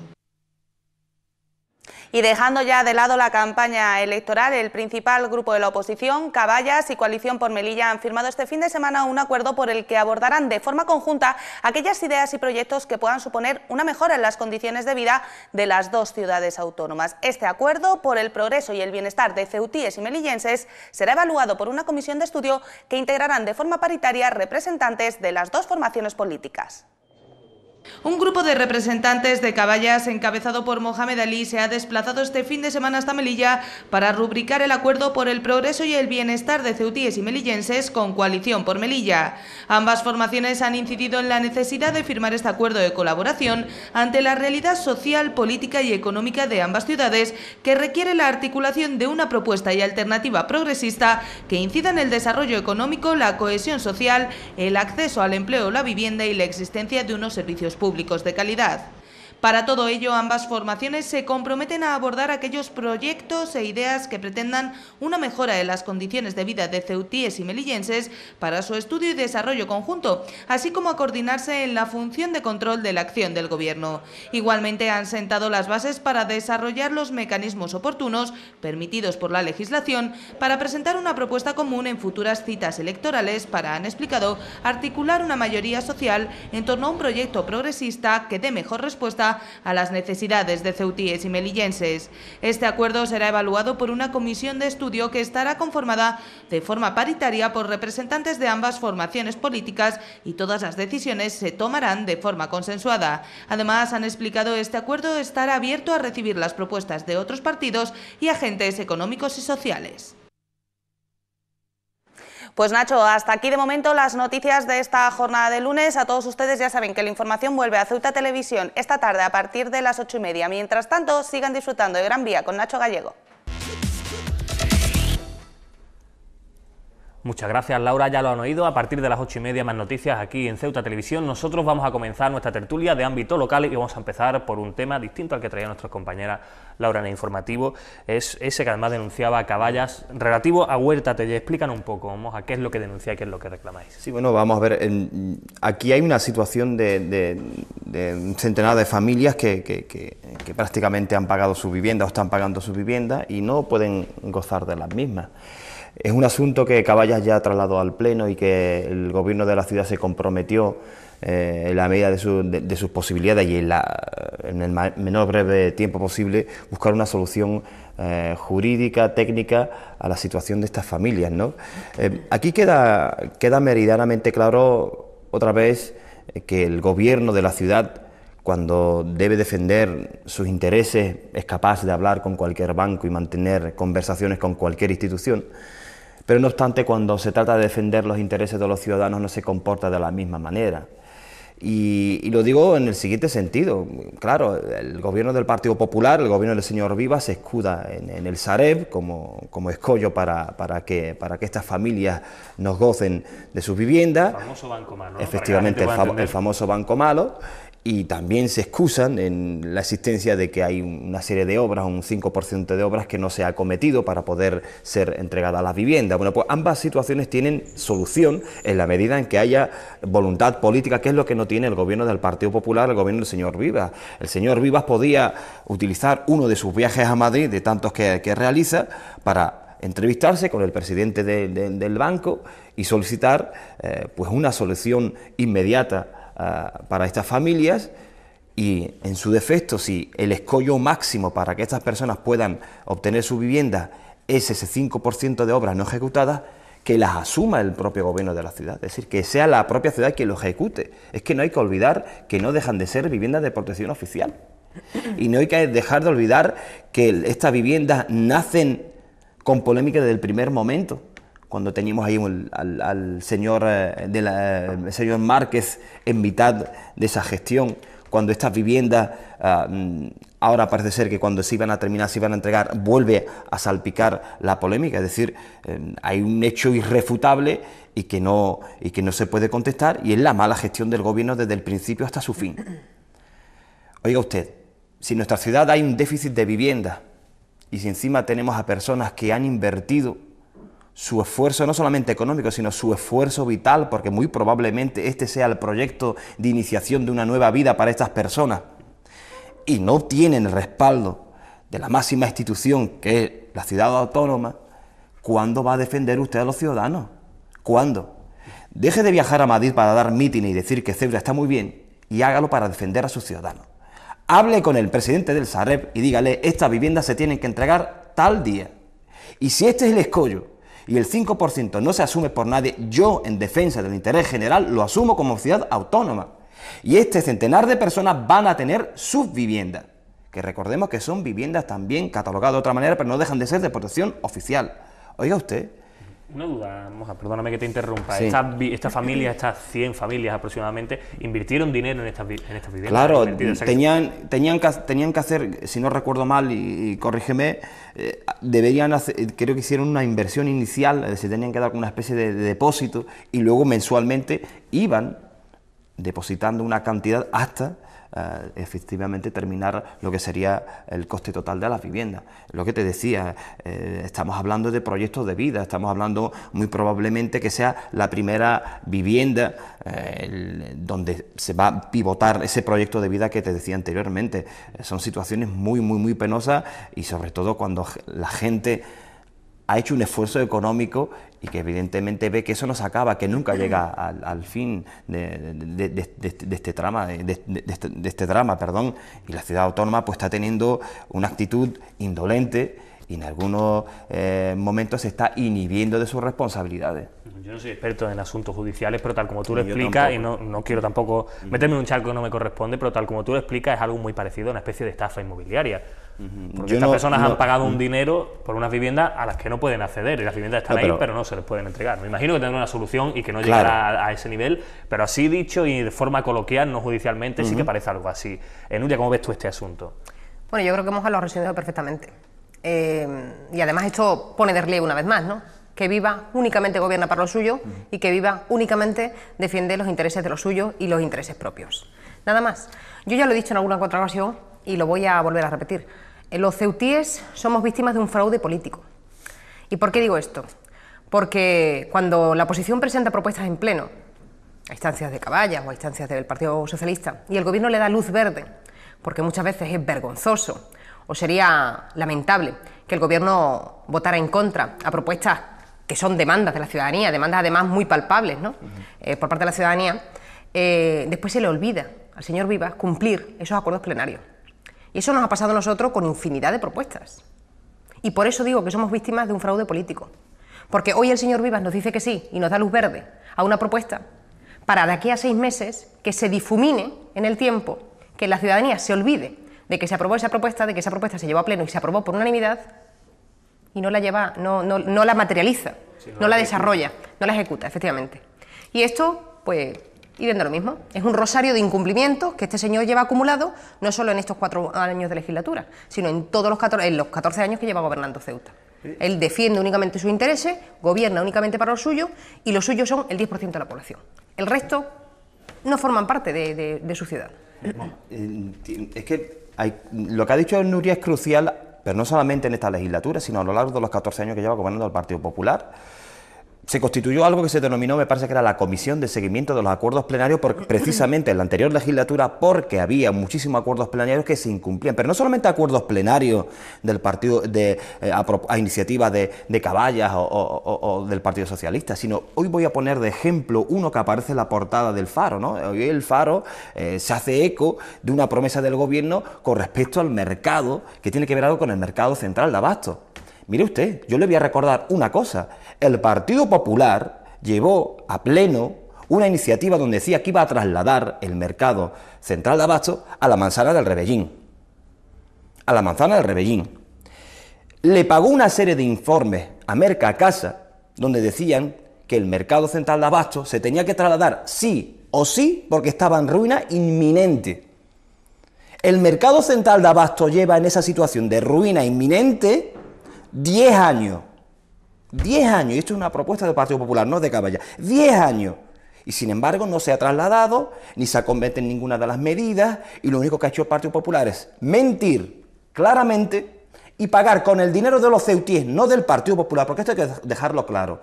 Y dejando ya de lado la campaña electoral, el principal grupo de la oposición, Caballas y Coalición por Melilla, han firmado este fin de semana un acuerdo por el que abordarán de forma conjunta aquellas ideas y proyectos que puedan suponer una mejora en las condiciones de vida de las dos ciudades autónomas. Este acuerdo por el progreso y el bienestar de ceutíes y melillenses será evaluado por una comisión de estudio que integrarán de forma paritaria representantes de las dos formaciones políticas. Un grupo de representantes de Caballas, encabezado por Mohamed Ali, se ha desplazado este fin de semana hasta Melilla para rubricar el acuerdo por el progreso y el bienestar de ceutíes y melillenses con Coalición por Melilla. Ambas formaciones han incidido en la necesidad de firmar este acuerdo de colaboración ante la realidad social, política y económica de ambas ciudades, que requiere la articulación de una propuesta y alternativa progresista que incida en el desarrollo económico, la cohesión social, el acceso al empleo, la vivienda y la existencia de unos servicios públicos de calidad. Para todo ello, ambas formaciones se comprometen a abordar aquellos proyectos e ideas que pretendan una mejora de las condiciones de vida de ceutíes y melillenses para su estudio y desarrollo conjunto, así como a coordinarse en la función de control de la acción del Gobierno. Igualmente han sentado las bases para desarrollar los mecanismos oportunos permitidos por la legislación para presentar una propuesta común en futuras citas electorales para, han explicado, articular una mayoría social en torno a un proyecto progresista que dé mejor respuesta a las necesidades de ceutíes y melillenses. Este acuerdo será evaluado por una comisión de estudio que estará conformada de forma paritaria por representantes de ambas formaciones políticas y todas las decisiones se tomarán de forma consensuada. Además, han explicado, este acuerdo estará abierto a recibir las propuestas de otros partidos y agentes económicos y sociales. Pues Nacho, hasta aquí de momento las noticias de esta jornada de lunes. A todos ustedes ya saben que la información vuelve a Ceuta Televisión esta tarde a partir de las 8:30. Mientras tanto, sigan disfrutando de Gran Vía con Nacho Gallego. Muchas gracias, Laura, ya lo han oído. A partir de las 8:30 más noticias aquí en Ceuta Televisión. Nosotros vamos a comenzar nuestra tertulia de ámbito local y vamos a empezar por un tema distinto al que traía nuestra compañera Laura en el informativo. Es ese que además denunciaba a Caballas, relativo a Huerta Tellez. Explícanos un poco, Moja, qué es lo que denunciáis, qué es lo que reclamáis. Sí, bueno, vamos a ver, aquí hay una situación de un centenar de familias que prácticamente han pagado su vivienda o están pagando su vivienda y no pueden gozar de las mismas. Es un asunto que Caballas ya trasladó al Pleno y que el Gobierno de la ciudad se comprometió en la medida de sus posibilidades y en el menor breve tiempo posible buscar una solución jurídica, técnica a la situación de estas familias, ¿no? Aquí queda meridianamente claro otra vez que el Gobierno de la ciudad, cuando debe defender sus intereses, es capaz de hablar con cualquier banco y mantener conversaciones con cualquier institución, pero no obstante, cuando se trata de defender los intereses de los ciudadanos no se comporta de la misma manera. Y lo digo en el siguiente sentido. Claro, el gobierno del Partido Popular, el gobierno del señor Vivas, se escuda en el Sareb como escollo para que estas familias nos gocen de sus viviendas. El famoso Banco Malo, ¿no? Efectivamente, el famoso Banco Malo. Y también se excusan en la existencia de que hay una serie de obras, un 5% de obras que no se ha acometido para poder ser entregada a las viviendas. Bueno, pues ambas situaciones tienen solución en la medida en que haya voluntad política, que es lo que no tiene el gobierno del Partido Popular, el gobierno del señor Vivas. El señor Vivas podía utilizar uno de sus viajes a Madrid, de tantos que realiza, para entrevistarse con el presidente del banco y solicitar pues una solución inmediata para estas familias, y en su defecto, si el escollo máximo para que estas personas puedan obtener su vivienda es ese 5% de obras no ejecutadas, que las asuma el propio gobierno de la ciudad, es decir, que sea la propia ciudad quien lo ejecute. Es que no hay que olvidar que no dejan de ser viviendas de protección oficial, y no hay que dejar de olvidar que estas viviendas nacen con polémica desde el primer momento, cuando teníamos ahí al señor señor Márquez en mitad de esa gestión, cuando estas viviendas, ahora parece ser que cuando se iban a terminar, se iban a entregar, vuelve a salpicar la polémica, es decir, hay un hecho irrefutable y que no se puede contestar, y es la mala gestión del gobierno desde el principio hasta su fin. Oiga usted, si en nuestra ciudad hay un déficit de vivienda y si encima tenemos a personas que han invertido su esfuerzo no solamente económico, sino su esfuerzo vital, porque muy probablemente este sea el proyecto de iniciación de una nueva vida para estas personas, y no tienen el respaldo de la máxima institución, que es la ciudad autónoma, ¿cuándo va a defender usted a los ciudadanos? ¿Cuándo? Deje de viajar a Madrid para dar mítines y decir que Ceuta está muy bien, y hágalo para defender a sus ciudadanos. Hable con el presidente del Sareb y dígale: estas viviendas se tienen que entregar tal día. Y si este es el escollo y el 5% no se asume por nadie, yo, en defensa del interés general, lo asumo como ciudad autónoma. Y este centenar de personas van a tener sus viviendas, que recordemos que son viviendas también catalogadas de otra manera, pero no dejan de ser de protección oficial. Oiga usted. Una duda, Moja, perdóname que te interrumpa. Sí. Estas familias, estas 100 familias aproximadamente, ¿invirtieron dinero en estas viviendas? Claro, tenían que hacer, si no recuerdo mal, y corrígeme, deberían hacer, creo que hicieron una inversión inicial, es decir, tenían que dar una especie de depósito, y luego mensualmente iban depositando una cantidad hasta efectivamente terminar lo que sería el coste total de las viviendas. Lo que te decía, estamos hablando de proyectos de vida, estamos hablando muy probablemente que sea la primera vivienda donde se va a pivotar ese proyecto de vida que te decía anteriormente. Son situaciones muy penosas, y sobre todo cuando la gente ha hecho un esfuerzo económico y que evidentemente ve que eso no se acaba, que nunca llega al fin de este drama, y la ciudad autónoma pues está teniendo una actitud indolente y en algunos momentos se está inhibiendo de sus responsabilidades. Yo no soy experto en asuntos judiciales, pero tal como tú lo explicas, y no quiero tampoco meterme en un charco que no me corresponde, pero tal como tú lo explicas es algo muy parecido a una especie de estafa inmobiliaria. Porque estas personas han pagado un dinero por unas viviendas a las que no pueden acceder, y las viviendas están ahí, pero no se les pueden entregar. Me imagino que tendrán una solución y que no llegará a ese nivel, pero así dicho y de forma coloquial, no judicialmente, sí que parece algo así. Nuria, ¿cómo ves tú este asunto? Bueno, yo creo que Moja lo ha resumido perfectamente. Y además esto pone de relieve una vez más, ¿no? que Viva únicamente gobierna para lo suyo y que Viva únicamente defiende los intereses de los suyos y los intereses propios. Nada más. Yo ya lo he dicho en alguna otra ocasión y lo voy a volver a repetir. Los ceutíes somos víctimas de un fraude político. ¿Y por qué digo esto? Porque cuando la oposición presenta propuestas en pleno, a instancias de Caballas o a instancias del Partido Socialista, y el Gobierno le da luz verde, porque muchas veces es vergonzoso o sería lamentable que el Gobierno votara en contra a propuestas que son demandas de la ciudadanía, demandas además muy palpables, ¿no? Por parte de la ciudadanía, después se le olvida al señor Vivas cumplir esos acuerdos plenarios. Y eso nos ha pasado a nosotros con infinidad de propuestas. Y por eso digo que somos víctimas de un fraude político. Porque hoy el señor Vivas nos dice que sí y nos da luz verde a una propuesta para de aquí a 6 meses que se difumine en el tiempo, que la ciudadanía se olvide de que se aprobó esa propuesta, de que esa propuesta se llevó a pleno y se aprobó por unanimidad y no la lleva, no la materializa, sí, no la desarrolla, no la ejecuta, efectivamente. Y esto, pues, y viendo lo mismo, es un rosario de incumplimientos que este señor lleva acumulado no solo en estos 4 años de legislatura, sino en todos los 14 años que lleva gobernando Ceuta. Él defiende únicamente sus intereses, gobierna únicamente para los suyos y los suyos son el 10% de la población. El resto no forman parte de su ciudad. Es que lo que ha dicho Nuria es crucial, pero no solamente en esta legislatura, sino a lo largo de los 14 años que lleva gobernando el Partido Popular. Se constituyó algo que se denominó, me parece que era la Comisión de Seguimiento de los Acuerdos Plenarios, precisamente en la anterior legislatura, porque había muchísimos acuerdos plenarios que se incumplían, pero no solamente acuerdos plenarios del partido a iniciativa de Caballas o del Partido Socialista, sino hoy voy a poner de ejemplo uno que aparece en la portada del Faro, ¿no? Hoy el Faro se hace eco de una promesa del Gobierno con respecto al mercado, que tiene que ver algo con el mercado central de abastos. Mire usted, yo le voy a recordar una cosa. El Partido Popular llevó a pleno una iniciativa donde decía que iba a trasladar el mercado central de abastos a la manzana del Rebellín. A la manzana del Rebellín. Le pagó una serie de informes a Mercacasa donde decían que el mercado central de abastos se tenía que trasladar sí o sí porque estaba en ruina inminente. El mercado central de abastos lleva en esa situación de ruina inminente 10 años. 10 años, y esto es una propuesta del Partido Popular, no de Caballas. 10 años. Y sin embargo no se ha trasladado, ni se acomete en ninguna de las medidas, y lo único que ha hecho el Partido Popular es mentir claramente y pagar con el dinero de los ceutíes, no del Partido Popular, porque esto hay que dejarlo claro.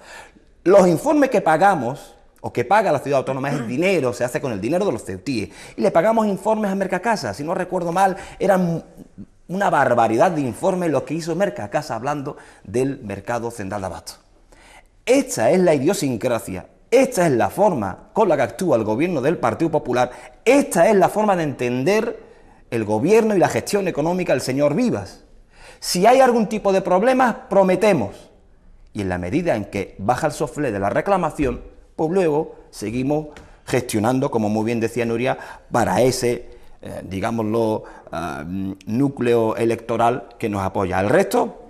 Los informes que pagamos, o que paga la ciudad autónoma, es dinero, se hace con el dinero de los ceutíes. Y le pagamos informes a Mercacasa, si no recuerdo mal, eran una barbaridad de informes los que hizo Mercacasa hablando del mercado central de abastos. Esta es la idiosincrasia, esta es la forma con la que actúa el gobierno del Partido Popular, esta es la forma de entender el gobierno y la gestión económica del señor Vivas. Si hay algún tipo de problemas, prometemos. Y en la medida en que baja el soflé de la reclamación, pues luego seguimos gestionando, como muy bien decía Nuria, para ese digámoslo, núcleo electoral que nos apoya. El resto,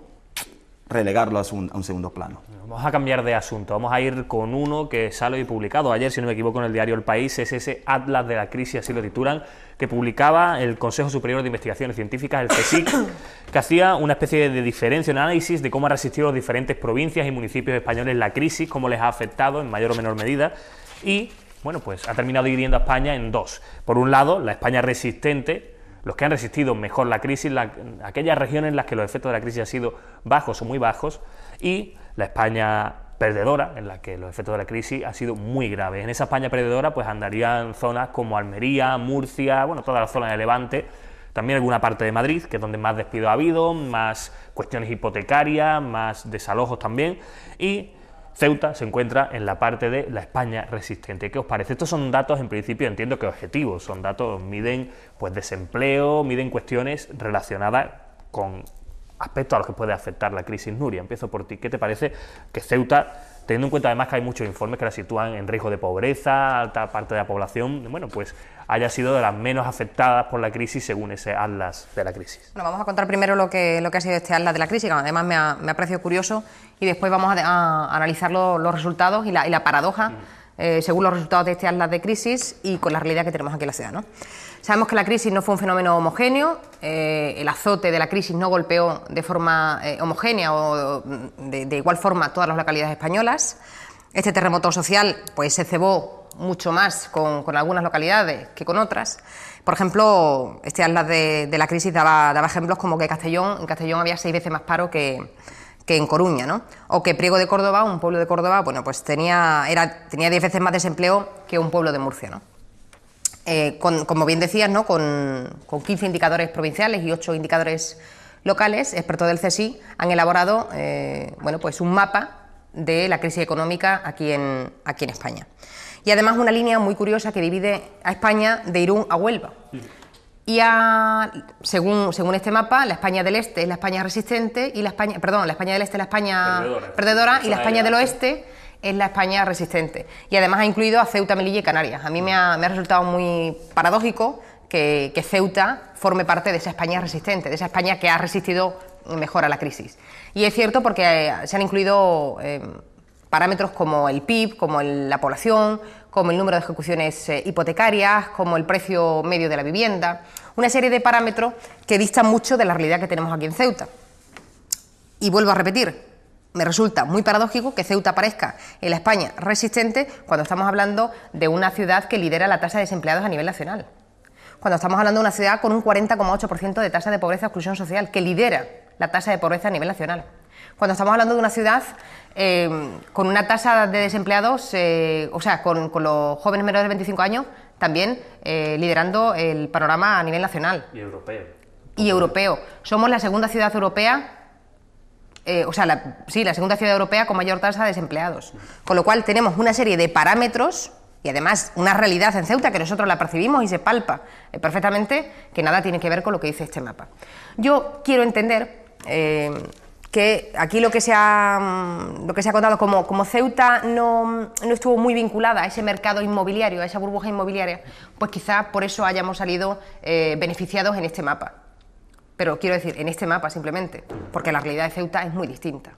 relegarlo a un segundo plano. Vamos a cambiar de asunto, vamos a ir con uno que sale hoy publicado ayer, si no me equivoco, en el diario El País, es ese Atlas de la Crisis, así lo titulan, que publicaba el Consejo Superior de Investigaciones Científicas, el CSIC, que hacía una especie de diferencia, un análisis de cómo han resistido las diferentes provincias y municipios españoles la crisis, cómo les ha afectado en mayor o menor medida, y bueno, pues ha terminado dividiendo a España en dos. Por un lado, la España resistente, los que han resistido mejor la crisis, aquellas regiones en las que los efectos de la crisis han sido bajos o muy bajos, y la España perdedora, en la que los efectos de la crisis han sido muy graves. En esa España perdedora pues andarían zonas como Almería, Murcia, bueno, toda la zona de Levante, también alguna parte de Madrid, que es donde más despido ha habido, más cuestiones hipotecarias, más desalojos también, y Ceuta se encuentra en la parte de la España resistente. ¿Qué os parece? Estos son datos, en principio, entiendo que objetivos, son datos, miden pues desempleo, miden cuestiones relacionadas con aspectos a los que puede afectar la crisis. Nuria, empiezo por ti. ¿Qué te parece que Ceuta, teniendo en cuenta además que hay muchos informes que la sitúan en riesgo de pobreza, alta parte de la población, bueno, pues haya sido de las menos afectadas por la crisis según ese Atlas de la crisis? Bueno, vamos a contar primero lo que ha sido este Atlas de la crisis, que además me ha parecido curioso, y después vamos a analizar los resultados y la paradoja según los resultados de este Atlas de crisis y con la realidad que tenemos aquí en la ciudad, ¿no? Sabemos que la crisis no fue un fenómeno homogéneo, el azote de la crisis no golpeó de forma homogénea o de igual forma todas las localidades españolas. Este terremoto social pues, se cebó mucho más con algunas localidades que con otras. Por ejemplo, este atlas de la crisis daba ejemplos como que en Castellón había 6 veces más paro que en Coruña, ¿no? O que Priego de Córdoba, un pueblo de Córdoba, bueno, pues tenía 10 veces más desempleo que un pueblo de Murcia, ¿no? Como bien decías, ¿no? Con 15 indicadores provinciales y 8 indicadores locales, expertos del CSIC han elaborado bueno, pues un mapa de la crisis económica aquí en España. Y además una línea muy curiosa que divide a España de Irún a Huelva. Y según este mapa, la España del Este es la España resistente y la España del Este es la España perdedora y la España del Oeste es la España resistente. Y además ha incluido a Ceuta, Melilla y Canarias. A mí me ha resultado muy paradójico que Ceuta forme parte de esa España resistente, de esa España que ha resistido mejor a la crisis. Y es cierto porque se han incluido parámetros como el PIB, como la población, como el número de ejecuciones hipotecarias, como el precio medio de la vivienda, una serie de parámetros que distan mucho de la realidad que tenemos aquí en Ceuta. Y vuelvo a repetir, me resulta muy paradójico que Ceuta aparezca en la España resistente cuando estamos hablando de una ciudad que lidera la tasa de desempleados a nivel nacional. Cuando estamos hablando de una ciudad con un 40,8% de tasa de pobreza y exclusión social, que lidera la tasa de pobreza a nivel nacional. Cuando estamos hablando de una ciudad con una tasa de desempleados, o sea, con los jóvenes menores de 25 años, también liderando el panorama a nivel nacional. Y europeo. Somos la segunda ciudad europea, la segunda ciudad europea con mayor tasa de desempleados. Con lo cual tenemos una serie de parámetros y además una realidad en Ceuta que nosotros la percibimos y se palpa perfectamente, que nada tiene que ver con lo que dice este mapa. Yo quiero entender que aquí lo que se ha contado como Ceuta no estuvo muy vinculada a ese mercado inmobiliario, a esa burbuja inmobiliaria, pues quizá por eso hayamos salido beneficiados en este mapa. Pero quiero decir, en este mapa simplemente, porque la realidad de Ceuta es muy distinta.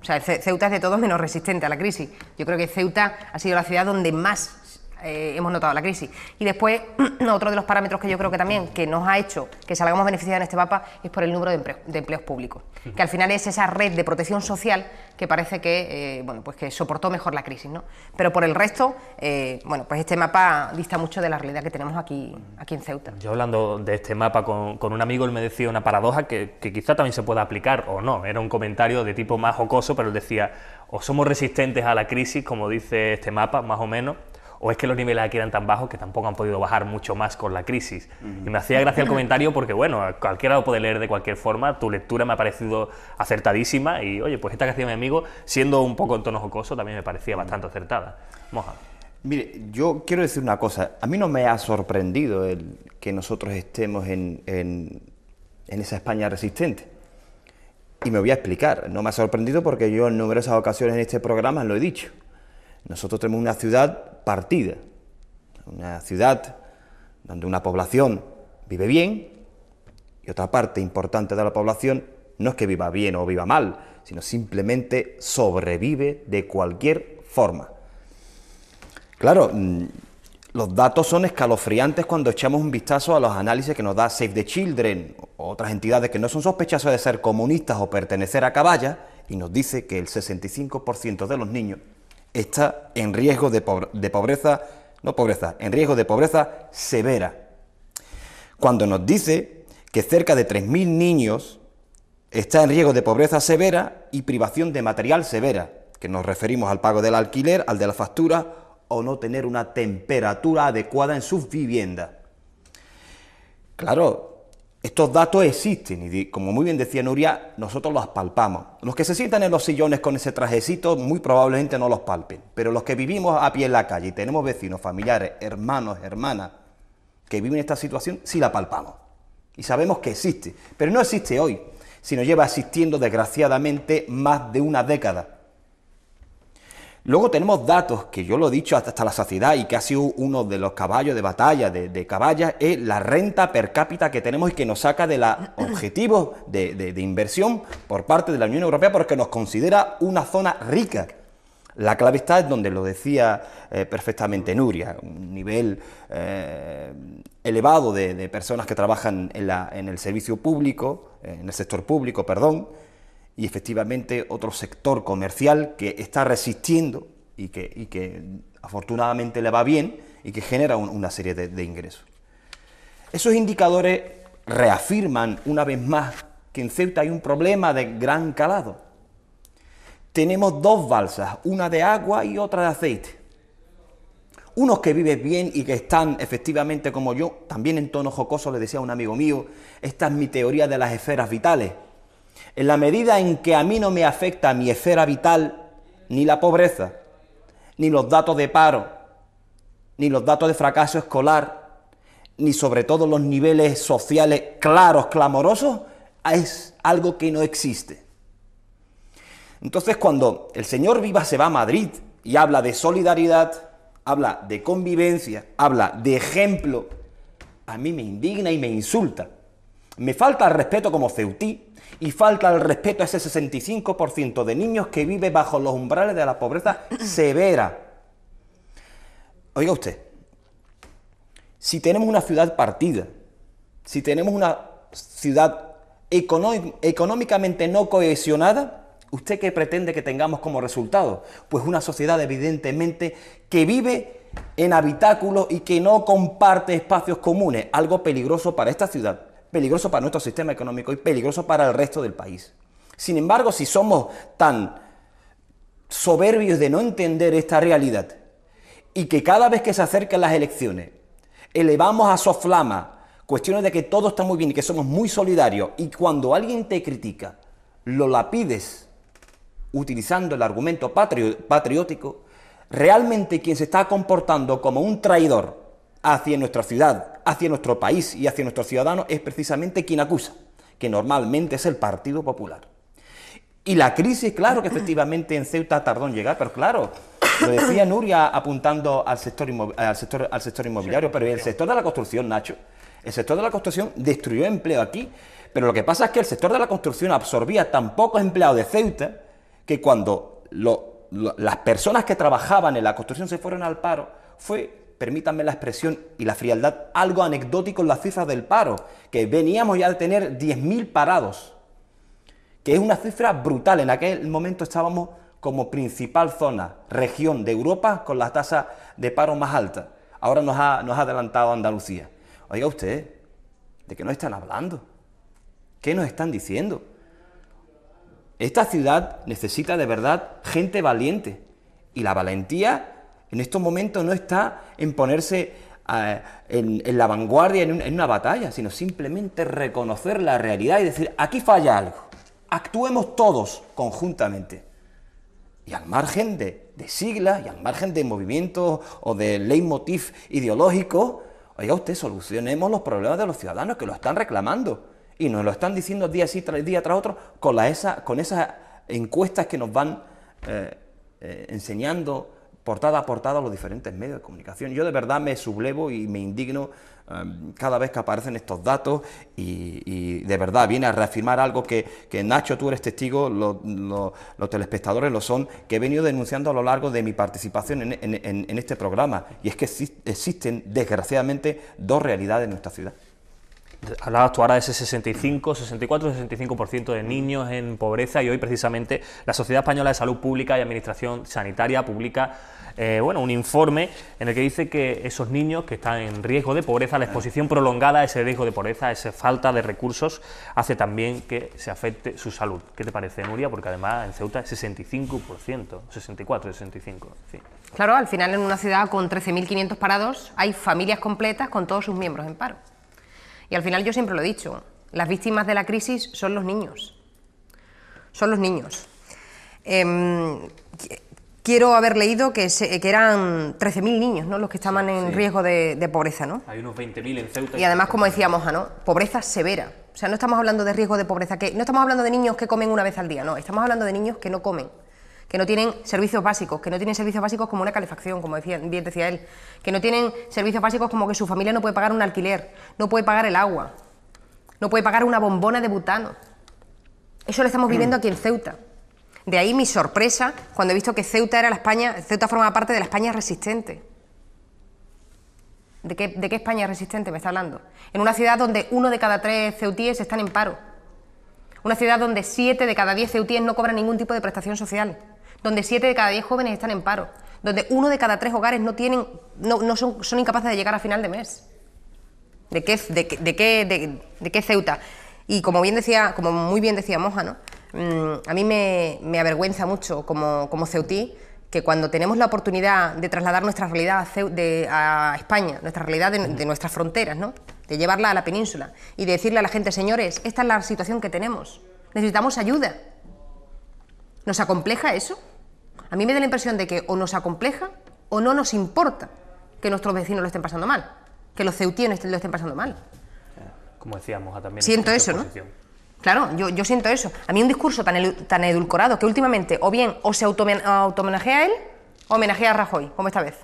O sea, Ceuta es de todos menos resistente a la crisis. Yo creo que Ceuta ha sido la ciudad donde más hemos notado la crisis. Y después, otro de los parámetros que yo creo que también que nos ha hecho que salgamos beneficiados en este mapa es por el número de empleos públicos, que al final es esa red de protección social que parece que, pues que soportó mejor la crisis, ¿no? Pero por el resto, pues este mapa dista mucho de la realidad que tenemos aquí en Ceuta. Yo hablando de este mapa con un amigo, él me decía una paradoja que quizá también se pueda aplicar o no, era un comentario de tipo más jocoso, pero él decía, o somos resistentes a la crisis, como dice este mapa, más o menos, o es que los niveles aquí eran tan bajos que tampoco han podido bajar mucho más con la crisis. Y me hacía gracia el comentario porque, bueno, cualquiera lo puede leer de cualquier forma, tu lectura me ha parecido acertadísima y, oye, pues esta que hacía mi amigo, siendo un poco en tono jocoso, también me parecía bastante acertada. Moja. Mire, yo quiero decir una cosa, a mí no me ha sorprendido el que nosotros estemos en esa España resistente. Y me voy a explicar, no me ha sorprendido porque yo en numerosas ocasiones en este programa lo he dicho. Nosotros tenemos una ciudad partida, una ciudad donde una población vive bien y otra parte importante de la población no es que viva bien o viva mal, sino simplemente sobrevive de cualquier forma. Claro, los datos son escalofriantes cuando echamos un vistazo a los análisis que nos da Save the Children o otras entidades que no son sospechosas de ser comunistas o pertenecer a Caballa y nos dice que el 65% de los niños está en riesgo de pobreza severa. Cuando nos dice que cerca de 3.000 niños está en riesgo de pobreza severa y privación de material severa, que nos referimos al pago del alquiler, al de la factura o no tener una temperatura adecuada en sus viviendas. Claro, estos datos existen y, como muy bien decía Nuria, nosotros los palpamos. Los que se sientan en los sillones con ese trajecito muy probablemente no los palpen, pero los que vivimos a pie en la calle y tenemos vecinos, familiares, hermanos, hermanas que viven esta situación, sí la palpamos y sabemos que existe, pero no existe hoy, sino lleva existiendo desgraciadamente más de una década. Luego tenemos datos, que yo lo he dicho hasta la saciedad y que ha sido uno de los caballos de batalla de Caballa, es la renta per cápita que tenemos y que nos saca de los objetivos de inversión por parte de la Unión Europea porque nos considera una zona rica. La clave está en donde lo decía perfectamente Nuria, un nivel elevado de personas que trabajan en el servicio público, en el sector público, perdón, y efectivamente otro sector comercial que está resistiendo y que afortunadamente le va bien y que genera una serie de ingresos. Esos indicadores reafirman una vez más que en Ceuta hay un problema de gran calado. Tenemos dos balsas, una de agua y otra de aceite. Unos que viven bien y que están efectivamente como yo, también en tono jocoso le decía a un amigo mío, esta es mi teoría de las esferas vitales. En la medida en que a mí no me afecta mi esfera vital, ni la pobreza, ni los datos de paro, ni los datos de fracaso escolar, ni sobre todo los niveles sociales claros, clamorosos, es algo que no existe. Entonces, cuando el señor Vivas se va a Madrid y habla de solidaridad, habla de convivencia, habla de ejemplo, a mí me indigna y me insulta. Me falta el respeto como ceutí y falta el respeto a ese 65% de niños que vive bajo los umbrales de la pobreza severa. Oiga usted, si tenemos una ciudad partida, si tenemos una ciudad económicamente no cohesionada, ¿usted qué pretende que tengamos como resultado? Pues una sociedad evidentemente que vive en habitáculos y que no comparte espacios comunes, algo peligroso para esta ciudad, peligroso para nuestro sistema económico y peligroso para el resto del país. Sin embargo, si somos tan soberbios de no entender esta realidad y que cada vez que se acercan las elecciones elevamos a soflama cuestiones de que todo está muy bien y que somos muy solidarios y cuando alguien te critica lo lapides utilizando el argumento patriótico, realmente quien se está comportando como un traidor hacia nuestra ciudad, hacia nuestro país y hacia nuestros ciudadanos es precisamente quien acusa, que normalmente es el Partido Popular. Y la crisis, claro que efectivamente en Ceuta tardó en llegar, pero claro, lo decía Nuria apuntando al sector inmobiliario, pero el sector de la construcción, Nacho, el sector de la construcción destruyó empleo aquí, pero lo que pasa es que el sector de la construcción absorbía tan pocos empleados de Ceuta que cuando las personas que trabajaban en la construcción se fueron al paro, fue, permítanme la expresión y la frialdad, algo anecdótico en las cifras del paro, que veníamos ya de tener 10.000 parados, que es una cifra brutal. En aquel momento estábamos como principal zona, región de Europa con la tasa de paro más alta. Ahora nos ha adelantado Andalucía. Oiga usted, ¿de qué nos están hablando? ¿Qué nos están diciendo? Esta ciudad necesita de verdad gente valiente y la valentía en estos momentos no está en ponerse en la vanguardia en una batalla, sino simplemente reconocer la realidad y decir, aquí falla algo, actuemos todos conjuntamente. Y al margen de siglas y al margen de movimientos o de leitmotiv ideológicos, oiga usted, solucionemos los problemas de los ciudadanos que lo están reclamando. Y nos lo están diciendo día tras otro con esas encuestas que nos van enseñando portada a portada los diferentes medios de comunicación. Yo de verdad me sublevo y me indigno cada vez que aparecen estos datos y de verdad viene a reafirmar algo que Nacho, tú eres testigo, los telespectadores lo son, que he venido denunciando a lo largo de mi participación en este programa, y es que existen desgraciadamente dos realidades en nuestra ciudad. Hablabas tú ahora de ese 64-65% de niños en pobreza y hoy precisamente la Sociedad Española de Salud Pública y Administración Sanitaria publica un informe en el que dice que esos niños que están en riesgo de pobreza, la exposición prolongada a ese riesgo de pobreza, esa falta de recursos, hace también que se afecte su salud. ¿Qué te parece, Nuria? Porque además en Ceuta es 65%, 64, 65%. Sí. Claro, al final en una ciudad con 13.500 parados hay familias completas con todos sus miembros en paro. Y al final yo siempre lo he dicho, las víctimas de la crisis son los niños. Son los niños. Quiero haber leído que eran 13.000 niños, ¿no?, los que estaban en riesgo de pobreza, ¿no? Hay unos 20.000 en Ceuta. Y además, como decía Moja, ¿no?, pobreza severa. O sea, no estamos hablando de riesgo de pobreza, no estamos hablando de niños que comen una vez al día, no, estamos hablando de niños que no comen, que no tienen servicios básicos, como una calefacción, como bien decía él, que no tienen servicios básicos como que su familia no puede pagar un alquiler, no puede pagar el agua, no puede pagar una bombona de butano. Eso lo estamos viviendo aquí en Ceuta. De ahí mi sorpresa cuando he visto que Ceuta formaba parte de la España resistente. ¿De qué España resistente me está hablando? En una ciudad donde 1 de cada 3 ceutíes están en paro. Una ciudad donde 7 de cada 10 ceutíes no cobran ningún tipo de prestación social. Donde 7 de cada 10 jóvenes están en paro. Donde 1 de cada 3 hogares son incapaces de llegar a final de mes. ¿De qué Ceuta? Y como muy bien decía Moja, ¿no? A mí me avergüenza mucho como ceutí que cuando tenemos la oportunidad de trasladar nuestra realidad a España, nuestra realidad de nuestras fronteras, ¿no? De llevarla a la península y de decirle a la gente, señores, esta es la situación que tenemos, necesitamos ayuda. ¿Nos acompleja eso? A mí me da la impresión de que o nos acompleja o no nos importa que nuestros vecinos lo estén pasando mal, que los ceutíes lo estén pasando mal. Como decíamos también. Siento eso, ¿no? Claro, yo siento eso. A mí un discurso tan edulcorado que últimamente o bien se auto-homenajea a él o homenajea a Rajoy, como esta vez.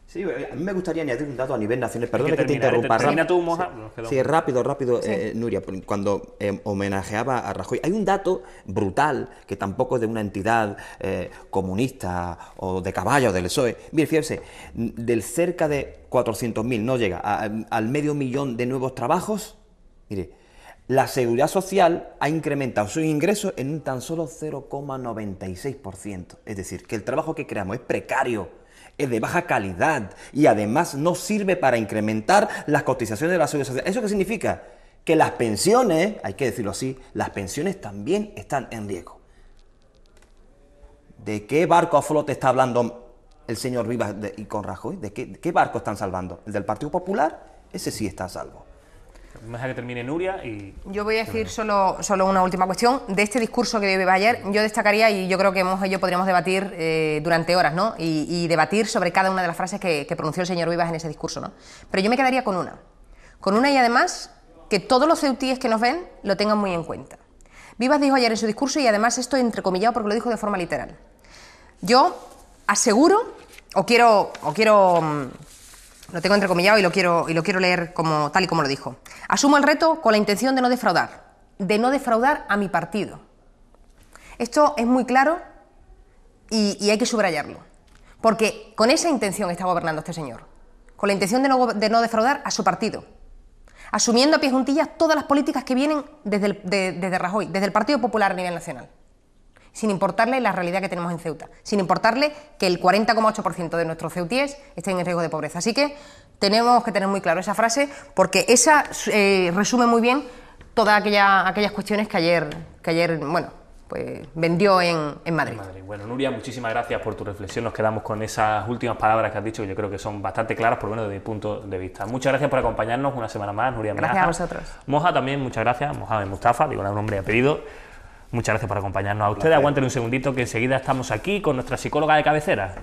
Sí, a mí me gustaría añadir un dato a nivel nacional. Perdona que te interrumpa. Termina tú, Moja. Sí, rápido, sí. Nuria, cuando homenajeaba a Rajoy. Hay un dato brutal, que tampoco es de una entidad comunista o de caballo del PSOE. Mire, fíjese, del cerca de 400.000, no llega, al 500.000 de nuevos trabajos, mire, la Seguridad Social ha incrementado sus ingresos en un tan solo 0,96%. Es decir, que el trabajo que creamos es precario, es de baja calidad y además no sirve para incrementar las cotizaciones de la Seguridad Social. ¿Eso qué significa? Que las pensiones, hay que decirlo así, las pensiones también están en riesgo. ¿De qué barco a flote está hablando el señor Rivas y con Rajoy? ¿De qué barco están salvando? ¿El del Partido Popular? Ese sí está a salvo. Vamos a dejar que termine Nuria y... Yo voy a decir solo una última cuestión. De este discurso que dio ayer, yo destacaría, y yo creo que Moja y yo podríamos debatir durante horas, ¿no? Y debatir sobre cada una de las frases que pronunció el señor Vivas en ese discurso, ¿no? Pero yo me quedaría con una y además que todos los ceutíes que nos ven lo tengan muy en cuenta. Vivas dijo ayer en su discurso, y además esto entrecomillado porque lo dijo de forma literal. Yo aseguro, lo tengo entrecomillado y lo quiero leer tal y como lo dijo. Asumo el reto con la intención de no defraudar a mi partido. Esto es muy claro y hay que subrayarlo, porque con esa intención está gobernando este señor, con la intención de no defraudar a su partido, asumiendo a pie juntillas todas las políticas que vienen desde Rajoy, desde el Partido Popular a nivel nacional, sin importarle la realidad que tenemos en Ceuta, sin importarle que el 40,8% de nuestros ceutíes estén en riesgo de pobreza. Así que tenemos que tener muy claro esa frase, porque esa resume muy bien todas aquellas cuestiones que ayer bueno, pues vendió en Madrid. Bueno, Nuria, muchísimas gracias por tu reflexión. Nos quedamos con esas últimas palabras que has dicho, que yo creo que son bastante claras, por lo menos desde mi punto de vista. Muchas gracias por acompañarnos una semana más, Nuria. Gracias a vosotros. Moja también, muchas gracias. Mohamed Mustafa, digo el nombre y apellido. Muchas gracias por acompañarnos. A ustedes, aguanten un segundito que enseguida estamos aquí con nuestra psicóloga de cabecera.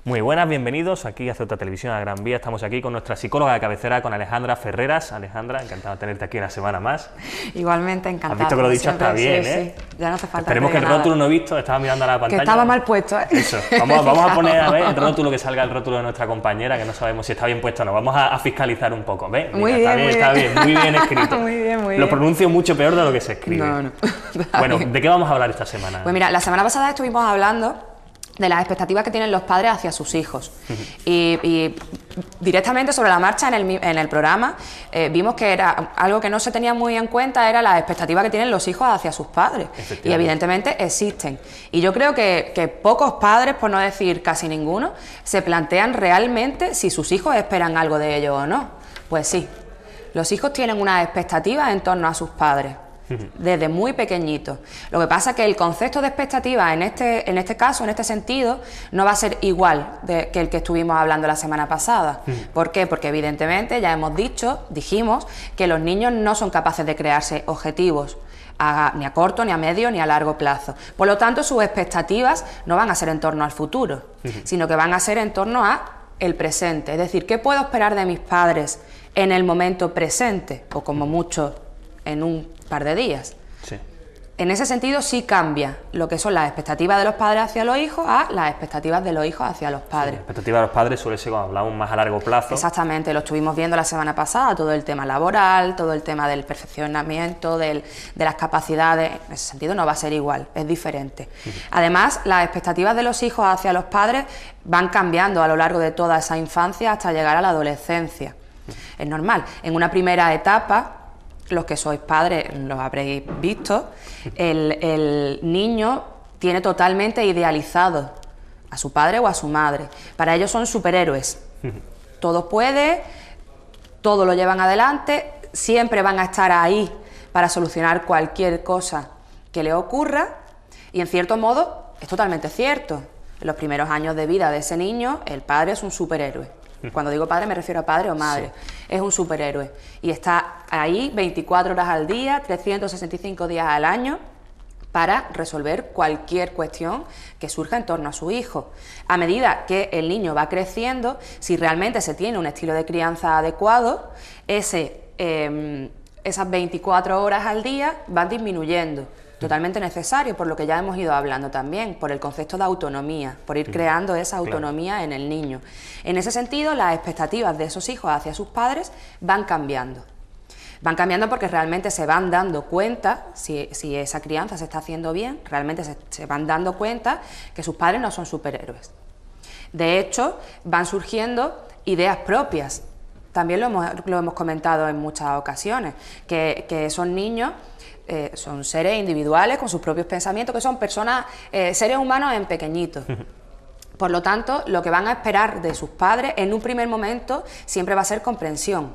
Muy buenas, bienvenidos aquí a Ceuta Televisión, a Gran Vía. Estamos aquí con nuestra psicóloga de cabecera, con Alejandra Ferreras. Alejandra, encantada de tenerte aquí una semana más. Igualmente, encantada. Has visto que lo he dicho hasta bien, sí, ¿eh? Sí. Ya no hace falta. Esperemos que el rótulo no he visto, estaba mirando a la pantalla. Que estaba mal puesto, ¿eh? Eso. Vamos a poner a ver el rótulo, que salga el rótulo de nuestra compañera, que no sabemos si está bien puesto o no. Vamos a fiscalizar un poco, ¿ves? Muy bien, está bien, muy bien escrito. Muy bien. Lo pronuncio mucho peor de lo que se escribe. No. Bueno, ¿de qué vamos a hablar esta semana? Pues mira, la semana pasada estuvimos hablando de las expectativas que tienen los padres hacia sus hijos. Y directamente sobre la marcha en el programa vimos que era algo que no se tenía muy en cuenta, era la expectativa que tienen los hijos hacia sus padres. Y evidentemente existen. Y yo creo que pocos padres, por no decir casi ninguno, se plantean realmente si sus hijos esperan algo de ellos o no. Pues sí, los hijos tienen unas expectativas en torno a sus padres. Desde muy pequeñitos. Lo que pasa es que el concepto de expectativa en este caso, en este sentido, no va a ser igual que el que estuvimos hablando la semana pasada. ¿Por qué? Porque evidentemente ya dijimos que los niños no son capaces de crearse objetivos ni a corto, ni a medio, ni a largo plazo. Por lo tanto, sus expectativas no van a ser en torno al futuro, sino que van a ser en torno a el presente. Es decir, ¿qué puedo esperar de mis padres en el momento presente? O como mucho en un par de días. Sí. En ese sentido sí cambia lo que son las expectativas de los padres hacia los hijos a las expectativas de los hijos hacia los padres. Sí, la expectativa de los padres suele ser, cuando hablamos más a largo plazo. Exactamente, lo estuvimos viendo la semana pasada, todo el tema laboral, todo el tema del perfeccionamiento, de las capacidades. En ese sentido no va a ser igual, es diferente. Además, las expectativas de los hijos hacia los padres van cambiando a lo largo de toda esa infancia hasta llegar a la adolescencia. Es normal. En una primera etapa, los que sois padres los habréis visto, el niño tiene totalmente idealizado a su padre o a su madre. Para ellos son superhéroes. Todo puede, todo lo llevan adelante, siempre van a estar ahí para solucionar cualquier cosa que le ocurra, y en cierto modo es totalmente cierto. En los primeros años de vida de ese niño, el padre es un superhéroe. Cuando digo padre me refiero a padre o madre. Sí. Es un superhéroe y está ahí 24 horas al día, 365 días al año para resolver cualquier cuestión que surja en torno a su hijo. A medida que el niño va creciendo, si realmente se tiene un estilo de crianza adecuado, esas 24 horas al día van disminuyendo. Totalmente necesario, por lo que ya hemos ido hablando también, por el concepto de autonomía, por ir creando esa autonomía en el niño. En ese sentido, las expectativas de esos hijos hacia sus padres van cambiando. Van cambiando porque realmente se van dando cuenta, si esa crianza se está haciendo bien, realmente se van dando cuenta que sus padres no son superhéroes. De hecho, van surgiendo ideas propias. También lo hemos comentado en muchas ocasiones, que son niños... son seres individuales con sus propios pensamientos, que son personas, seres humanos en pequeñitos. Por lo tanto, lo que van a esperar de sus padres en un primer momento siempre va a ser comprensión.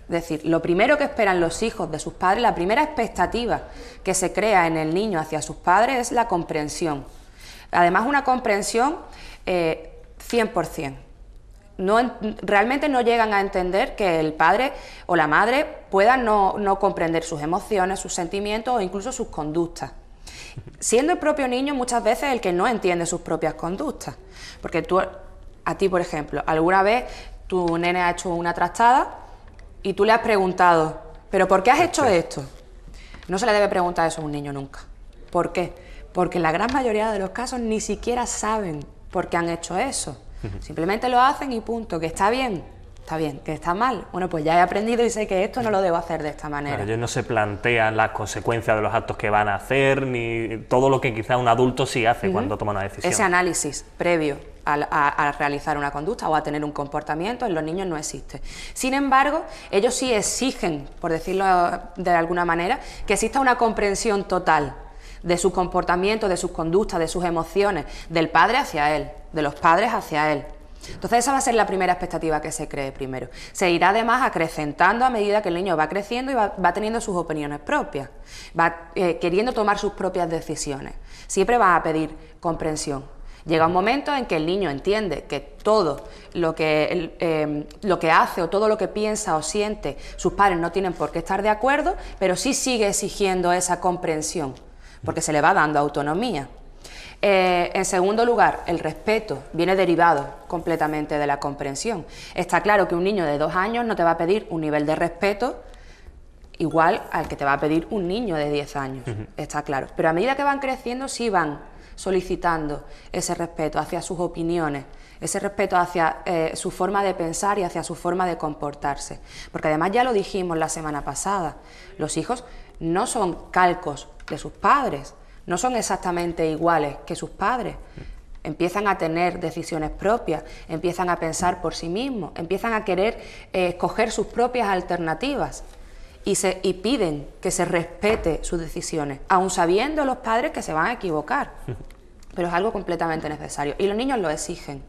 Es decir, lo primero que esperan los hijos de sus padres, la primera expectativa que se crea en el niño hacia sus padres es la comprensión. Además, una comprensión 100%. Realmente no llegan a entender que el padre o la madre puedan no comprender sus emociones, sus sentimientos o incluso sus conductas. Siendo el propio niño muchas veces el que no entiende sus propias conductas. Porque a ti, por ejemplo, alguna vez tu nene ha hecho una trastada y tú le has preguntado, ¿pero por qué has hecho esto? No se le debe preguntar eso a un niño nunca. ¿Por qué? Porque en la gran mayoría de los casos ni siquiera saben por qué han hecho eso. Simplemente lo hacen y punto. ¿Que está bien? Está bien. ¿Que está mal? Bueno, pues ya he aprendido y sé que esto no lo debo hacer de esta manera. Claro, ellos no se plantean las consecuencias de los actos que van a hacer, ni todo lo que quizá un adulto sí hace cuando toma una decisión. Ese análisis previo a realizar una conducta o a tener un comportamiento en los niños no existe. Sin embargo, ellos sí exigen, por decirlo de alguna manera, que exista una comprensión total de su comportamiento, de sus conductas, de sus emociones, del padre hacia él, de los padres hacia él. Entonces esa va a ser la primera expectativa que se cree primero. Se irá además acrecentando a medida que el niño va creciendo y va teniendo sus opiniones propias, va queriendo tomar sus propias decisiones. Siempre va a pedir comprensión. Llega un momento en que el niño entiende que todo lo que hace o todo lo que piensa o siente sus padres no tienen por qué estar de acuerdo, pero sí sigue exigiendo esa comprensión, porque se le va dando autonomía. En segundo lugar, el respeto viene derivado completamente de la comprensión. Está claro que un niño de 2 años no te va a pedir un nivel de respeto igual al que te va a pedir un niño de 10 años, está claro. Pero a medida que van creciendo sí van solicitando ese respeto hacia sus opiniones, ese respeto hacia su forma de pensar y hacia su forma de comportarse. Porque además ya lo dijimos la semana pasada, los hijos no son calcos de sus padres, no son exactamente iguales que sus padres. Empiezan a tener decisiones propias, empiezan a pensar por sí mismos, empiezan a querer escoger sus propias alternativas y piden que se respete sus decisiones, aun sabiendo los padres que se van a equivocar. Pero es algo completamente necesario y los niños lo exigen.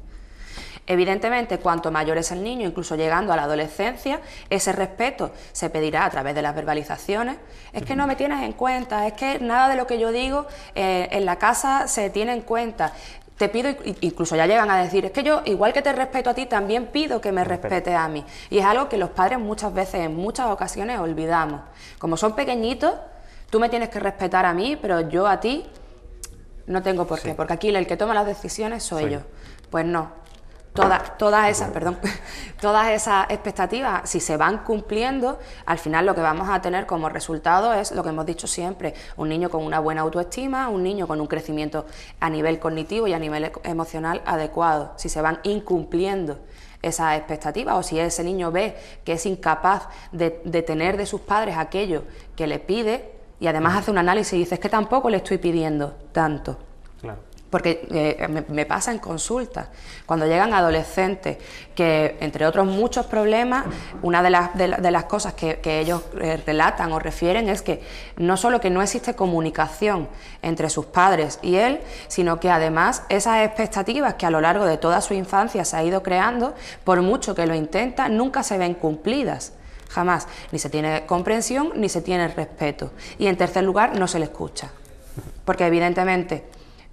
Evidentemente, cuanto mayor es el niño, incluso llegando a la adolescencia, ese respeto se pedirá a través de las verbalizaciones. Es que no me tienes en cuenta, es que nada de lo que yo digo en la casa se tiene en cuenta. Te pido, incluso ya llegan a decir, es que yo, igual que te respeto a ti, también pido que me respetes a mí. Y es algo que los padres muchas veces, en muchas ocasiones, olvidamos. Como son pequeñitos, tú me tienes que respetar a mí, pero yo a ti no tengo por qué, porque aquí el que toma las decisiones soy yo. Pues no. todas esas expectativas, si se van cumpliendo, al final lo que vamos a tener como resultado es lo que hemos dicho siempre, un niño con una buena autoestima, un niño con un crecimiento a nivel cognitivo y a nivel emocional adecuado. Si se van incumpliendo esas expectativas, o si ese niño ve que es incapaz de tener de sus padres aquello que le pide, y además hace un análisis y dice, es que tampoco le estoy pidiendo tanto. Claro. Porque me pasa en consultas, cuando llegan adolescentes que, entre otros muchos problemas, una de las cosas que ellos relatan o refieren es que no solo que no existe comunicación entre sus padres y él, sino que además esas expectativas que a lo largo de toda su infancia se ha ido creando, por mucho que lo intenta, nunca se ven cumplidas. Jamás. Ni se tiene comprensión, ni se tiene respeto. Y en tercer lugar, no se le escucha. Porque evidentemente,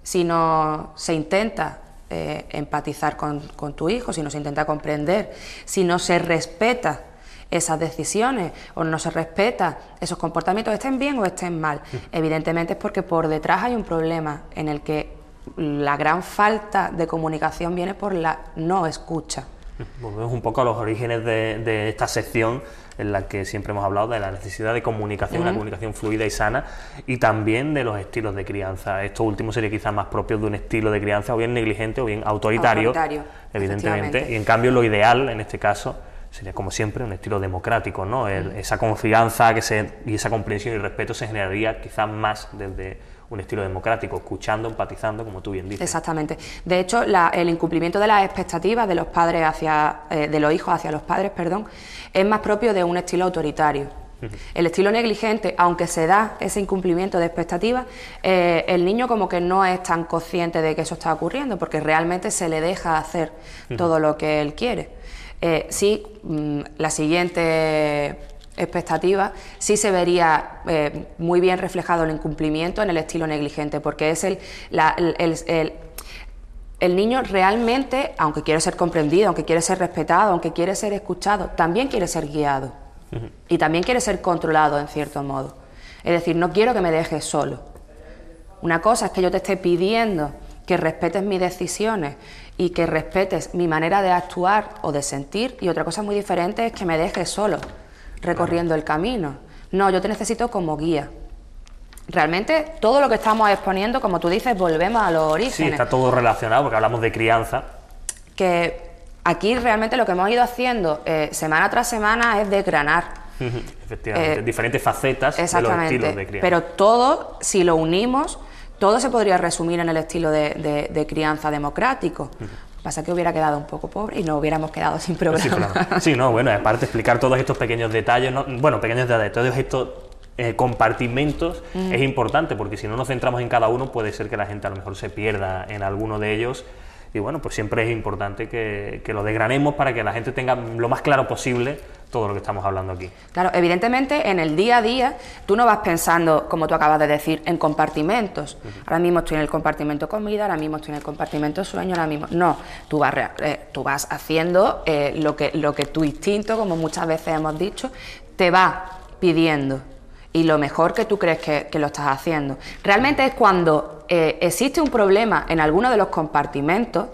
si no se intenta empatizar con tu hijo, si no se intenta comprender, si no se respeta esas decisiones o no se respeta esos comportamientos, estén bien o estén mal, evidentemente es porque por detrás hay un problema en el que la gran falta de comunicación viene por la no escucha. Volvemos un poco a los orígenes de esta sección en la que siempre hemos hablado de la necesidad de comunicación, una comunicación fluida y sana, y también de los estilos de crianza. Esto último sería quizás más propio de un estilo de crianza o bien negligente o bien autoritario, evidentemente, y en cambio lo ideal en este caso sería, como siempre, un estilo democrático, ¿no? Esa confianza y esa comprensión y respeto se generaría quizás más desde un estilo democrático, escuchando, empatizando, como tú bien dices. Exactamente. De hecho, el incumplimiento de las expectativas de los padres de los hijos hacia los padres, es más propio de un estilo autoritario. El estilo negligente, aunque se da ese incumplimiento de expectativas, el niño como que no es tan consciente de que eso está ocurriendo, porque realmente se le deja hacer todo lo que él quiere. La siguiente expectativa sí se vería muy bien reflejado el incumplimiento en el estilo negligente, porque es el niño realmente, aunque quiere ser comprendido, aunque quiere ser respetado, aunque quiere ser escuchado, también quiere ser guiado y también quiere ser controlado en cierto modo. Es decir, no quiero que me dejes solo. Una cosa es que yo te esté pidiendo que respetes mis decisiones y que respetes mi manera de actuar o de sentir, y otra cosa muy diferente es que me dejes solo recorriendo el camino. No, yo te necesito como guía. Realmente todo lo que estamos exponiendo, como tú dices, volvemos a los orígenes. Sí, está todo relacionado porque hablamos de crianza. Que aquí realmente lo que hemos ido haciendo semana tras semana es desgranar. Efectivamente, diferentes facetas de los estilos de crianza. Pero todo, si lo unimos, todo se podría resumir en el estilo de crianza democrático. Pasa que hubiera quedado un poco pobre y nos hubiéramos quedado sin programa. Sí, no, bueno, aparte explicar todos estos pequeños detalles, pequeños detalles, todos estos compartimentos es importante, porque si no nos centramos en cada uno puede ser que la gente a lo mejor se pierda en alguno de ellos, y bueno, pues siempre es importante que lo desgranemos para que la gente tenga lo más claro posible todo lo que estamos hablando aquí. Claro, evidentemente en el día a día tú no vas pensando, como tú acabas de decir, en compartimentos. Ahora mismo estoy en el compartimento comida, ahora mismo estoy en el compartimento sueño, ahora mismo... No, tú vas haciendo lo que tu instinto, como muchas veces hemos dicho, te va pidiendo, y lo mejor que tú crees que lo estás haciendo. Realmente es cuando existe un problema en alguno de los compartimentos,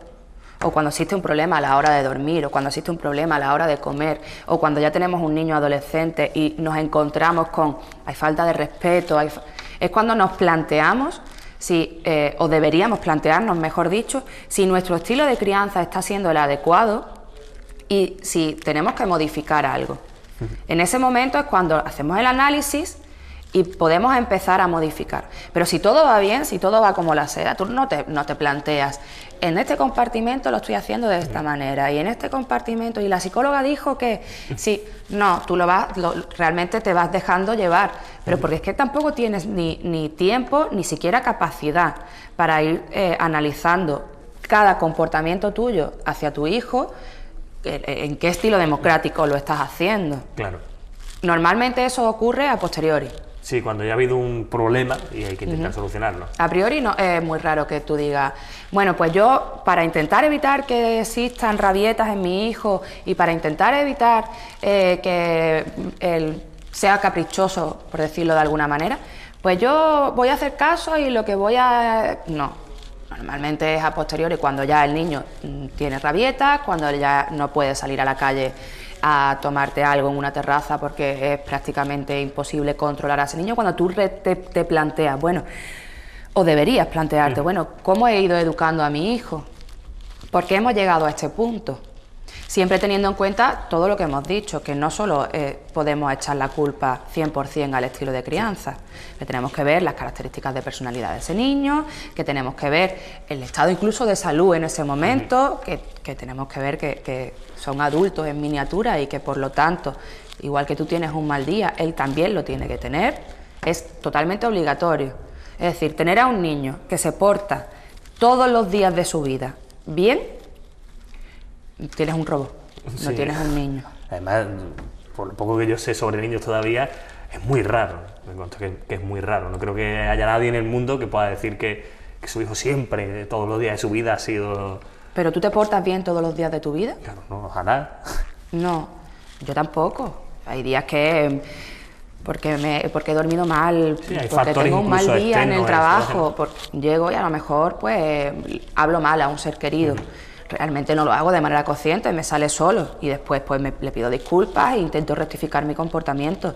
o cuando existe un problema a la hora de dormir, o cuando existe un problema a la hora de comer, o cuando ya tenemos un niño adolescente y nos encontramos con hay falta de respeto, es cuando nos planteamos, o deberíamos plantearnos, mejor dicho, si nuestro estilo de crianza está siendo el adecuado y si tenemos que modificar algo. En ese momento es cuando hacemos el análisis y podemos empezar a modificar. Pero si todo va bien, si todo va como la seda, tú no te planteas, en este compartimento lo estoy haciendo de esta manera, y en este compartimento, y la psicóloga dijo que sí, no, tú realmente te vas dejando llevar, pero porque es que tampoco tienes ni tiempo, ni siquiera capacidad para ir analizando cada comportamiento tuyo hacia tu hijo, en qué estilo democrático lo estás haciendo. Claro. Normalmente eso ocurre a posteriori. Sí, cuando ya ha habido un problema y hay que intentar solucionarlo. A priori no, es muy raro que tú digas, bueno, pues yo para intentar evitar que existan rabietas en mi hijo y para intentar evitar que él sea caprichoso, por decirlo de alguna manera, pues yo voy a hacer caso y lo que voy a... No, Normalmente es a posteriori, cuando ya el niño tiene rabietas, cuando él ya no puede salir a la calle a tomarte algo en una terraza porque es prácticamente imposible controlar a ese niño, cuando tú te planteas, bueno, o deberías plantearte, bueno, ¿cómo he ido educando a mi hijo? ¿Por qué hemos llegado a este punto? Siempre teniendo en cuenta todo lo que hemos dicho, que no solo podemos echar la culpa 100% al estilo de crianza, que tenemos que ver las características de personalidad de ese niño, que tenemos que ver el estado incluso de salud en ese momento, que tenemos que ver que son adultos en miniatura y que por lo tanto, igual que tú tienes un mal día, él también lo tiene que tener, es totalmente obligatorio. Es decir, tener a un niño que se porta todos los días de su vida bien, tienes un robot, no tienes un niño. Además, por lo poco que yo sé sobre niños todavía, es muy raro. Me consta que es muy raro. No creo que haya nadie en el mundo que pueda decir que su hijo siempre, todos los días de su vida, ha sido... ¿Pero tú te portas bien todos los días de tu vida? Claro, no, ojalá. No, yo tampoco. Hay días que... porque he dormido mal, sí, porque tengo un mal día en el trabajo, llego y a lo mejor pues hablo mal a un ser querido. Realmente no lo hago de manera consciente, me sale solo y después pues le pido disculpas e intento rectificar mi comportamiento.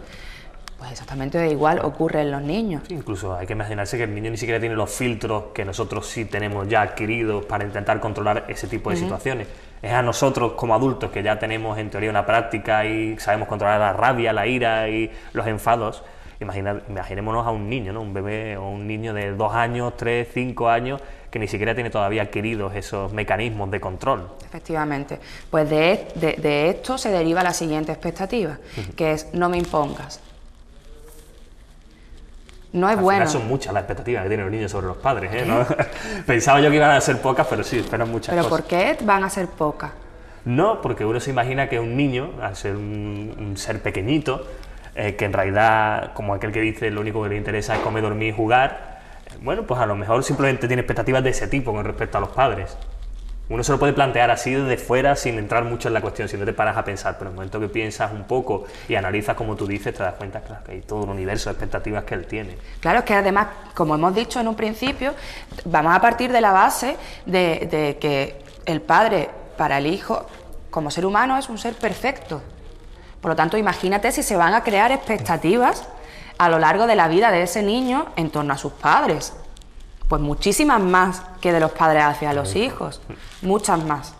Pues exactamente igual ocurre en los niños. Sí, incluso hay que imaginarse que el niño ni siquiera tiene los filtros que nosotros sí tenemos ya adquiridos para intentar controlar ese tipo de situaciones. Es a nosotros como adultos, que ya tenemos en teoría una práctica y sabemos controlar la rabia, la ira y los enfados. Imaginémonos a un niño, ¿no? Un bebé o un niño de 2 años, 3, 5 años, que ni siquiera tiene todavía adquiridos esos mecanismos de control. Efectivamente. Pues de esto se deriva la siguiente expectativa, que es no me impongas. No es bueno. Son muchas las expectativas que tienen los niños sobre los padres, ¿eh? ¿No? Pensaba yo que iban a ser pocas, pero sí, esperan muchas cosas. ¿Pero por qué van a ser pocas? No, porque uno se imagina que un niño, al ser un ser pequeñito, que en realidad, como aquel que dice, lo único que le interesa es comer, dormir y jugar, bueno, pues a lo mejor simplemente tiene expectativas de ese tipo con respecto a los padres. Uno se lo puede plantear así desde fuera sin entrar mucho en la cuestión, si no te paras a pensar, pero en el momento que piensas un poco y analizas como tú dices, te das cuenta, claro, que hay todo un universo de expectativas que él tiene. Claro, es que además, como hemos dicho en un principio, vamos a partir de la base de que el padre para el hijo, como ser humano, es un ser perfecto. Por lo tanto, imagínate si se van a crear expectativas a lo largo de la vida de ese niño en torno a sus padres. Pues muchísimas más que de los padres hacia los hijos, muchas más.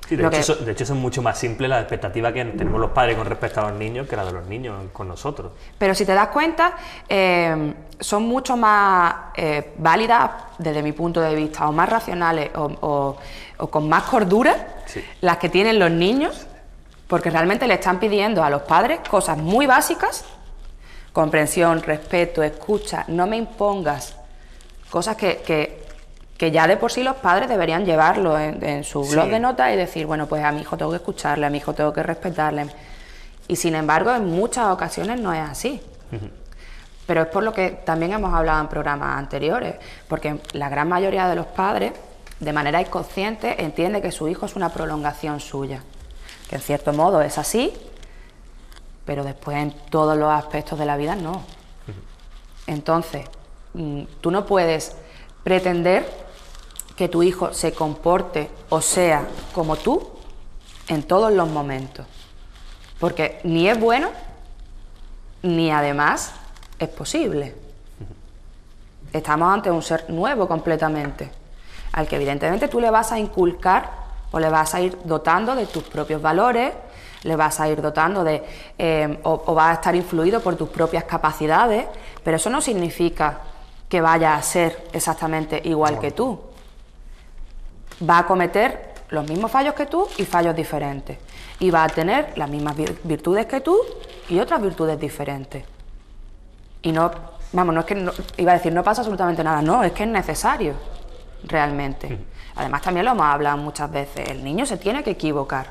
Sí, de hecho son mucho más simples las expectativas que tenemos los padres con respecto a los niños que las de los niños con nosotros. Pero si te das cuenta, son mucho más válidas desde mi punto de vista, o más racionales o con más cordura, las que tienen los niños, porque realmente le están pidiendo a los padres cosas muy básicas: comprensión, respeto, escucha, no me impongas. Cosas que ya de por sí los padres deberían llevarlo en su blog de notas y decir, bueno, pues a mi hijo tengo que escucharle, a mi hijo tengo que respetarle. Y sin embargo, en muchas ocasiones no es así. Pero es por lo que también hemos hablado en programas anteriores, porque la gran mayoría de los padres, de manera inconsciente, entiende que su hijo es una prolongación suya, que en cierto modo es así, pero después en todos los aspectos de la vida no. Entonces, tú no puedes pretender que tu hijo se comporte o sea como tú en todos los momentos, porque ni es bueno ni además es posible. Estamos ante un ser nuevo completamente, al que evidentemente tú le vas a inculcar o le vas a ir dotando de tus propios valores, le vas a ir dotando de o va a estar influido por tus propias capacidades, pero eso no significa que vaya a ser exactamente igual que tú. Va a cometer los mismos fallos que tú y fallos diferentes. Y va a tener las mismas virtudes que tú y otras virtudes diferentes. Y no, vamos, no es que, iba a decir, no pasa absolutamente nada, no, es que es necesario, realmente. Además, también lo hemos hablado muchas veces, el niño se tiene que equivocar,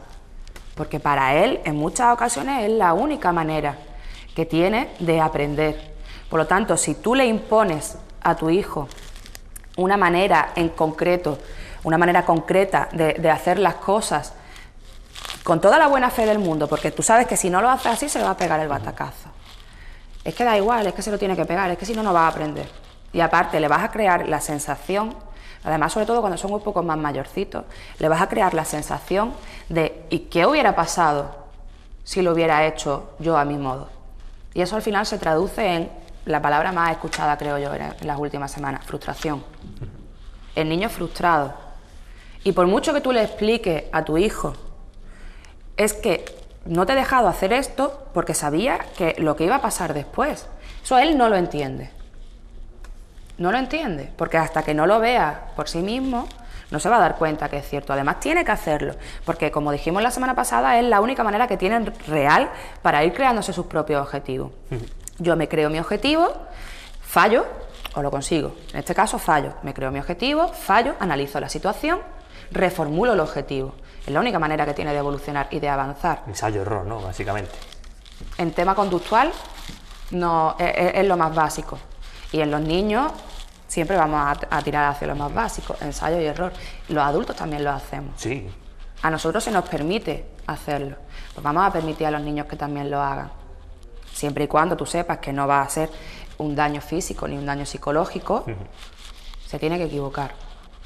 porque para él, en muchas ocasiones, es la única manera que tiene de aprender. Por lo tanto, si tú le impones a tu hijo una manera en concreto, una manera concreta de hacer las cosas con toda la buena fe del mundo, porque tú sabes que si no lo haces así se va a pegar el batacazo. Es que da igual, es que se lo tiene que pegar, es que si no, no va a aprender. Y aparte le vas a crear la sensación, además sobre todo cuando son un poco más mayorcitos, le vas a crear la sensación de ¿y qué hubiera pasado si lo hubiera hecho yo a mi modo? Y eso al final se traduce en la palabra más escuchada, creo yo, en las últimas semanas: frustración. El niño frustrado. Y por mucho que tú le expliques a tu hijo, es que no te he dejado hacer esto porque sabía que lo que iba a pasar después, eso él no lo entiende. No lo entiende, porque hasta que no lo vea por sí mismo, no se va a dar cuenta que es cierto. Además tiene que hacerlo, porque como dijimos la semana pasada, es la única manera que tienen real para ir creándose sus propios objetivos. Yo me creo mi objetivo, fallo o lo consigo. En este caso fallo, me creo mi objetivo, fallo, analizo la situación, reformulo el objetivo. Es la única manera que tiene de evolucionar y de avanzar. Ensayo-error, ¿no? Básicamente. En tema conductual no, es lo más básico. Y en los niños siempre vamos a tirar hacia lo más básico, ensayo y error. Los adultos también lo hacemos. Sí. A nosotros se nos permite hacerlo. Pues vamos a permitir a los niños que también lo hagan. Siempre y cuando tú sepas que no va a ser un daño físico ni un daño psicológico, se tiene que equivocar.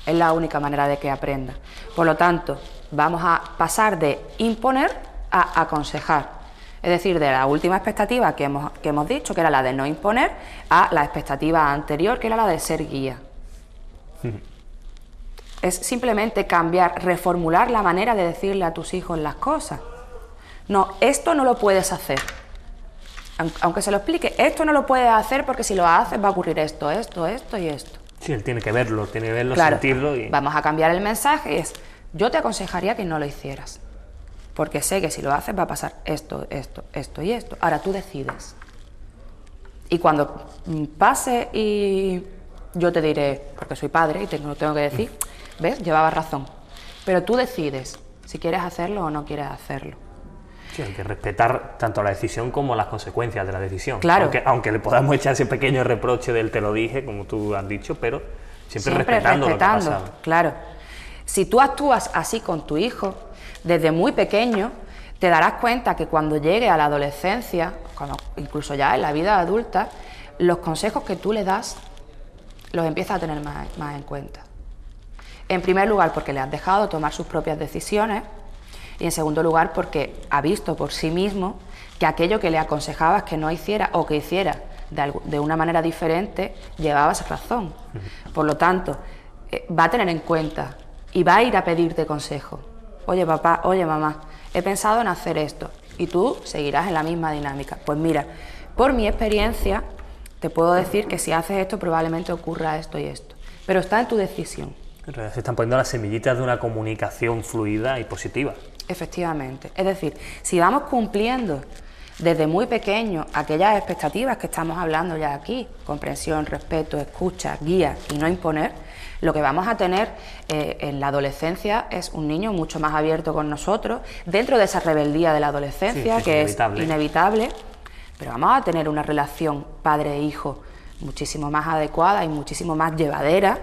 Es la única manera de que aprenda. Por lo tanto, vamos a pasar de imponer a aconsejar. Es decir, de la última expectativa que hemos dicho, que era la de no imponer, a la expectativa anterior, que era la de ser guía. Es simplemente cambiar, reformular la manera de decirle a tus hijos las cosas. No, esto no lo puedes hacer. Aunque se lo explique, esto no lo puedes hacer porque si lo haces va a ocurrir esto, esto, esto y esto. Sí, él tiene que verlo, claro, sentirlo. Y... vamos a cambiar el mensaje, es: yo te aconsejaría que no lo hicieras, porque sé que si lo haces va a pasar esto, esto, esto y esto. Ahora tú decides. Y cuando pase y yo te diré, porque soy padre y lo tengo que decir, ¿ves? Llevaba razón. Pero tú decides si quieres hacerlo o no quieres hacerlo. Sí, hay que respetar tanto la decisión como las consecuencias de la decisión. Claro. Aunque le podamos echar ese pequeño reproche del te lo dije, como tú has dicho, pero siempre respetando lo que pasa. Claro. Si tú actúas así con tu hijo, desde muy pequeño, te darás cuenta que cuando llegue a la adolescencia, incluso ya en la vida adulta, los consejos que tú le das los empiezas a tener más en cuenta. En primer lugar, porque le has dejado tomar sus propias decisiones, y en segundo lugar, porque ha visto por sí mismo que aquello que le aconsejabas que no hiciera o que hiciera de una manera diferente, llevabas razón. Por lo tanto, va a tener en cuenta y va a ir a pedirte consejo. Oye papá, oye mamá, he pensado en hacer esto, y tú seguirás en la misma dinámica. Pues mira, por mi experiencia te puedo decir que si haces esto probablemente ocurra esto y esto, pero está en tu decisión. Se están poniendo las semillitas de una comunicación fluida y positiva. Efectivamente. Es decir, si vamos cumpliendo desde muy pequeño aquellas expectativas que estamos hablando ya aquí, comprensión, respeto, escucha, guía y no imponer, lo que vamos a tener en la adolescencia es un niño mucho más abierto con nosotros, dentro de esa rebeldía de la adolescencia, que es inevitable, pero vamos a tener una relación padre-hijo muchísimo más adecuada y muchísimo más llevadera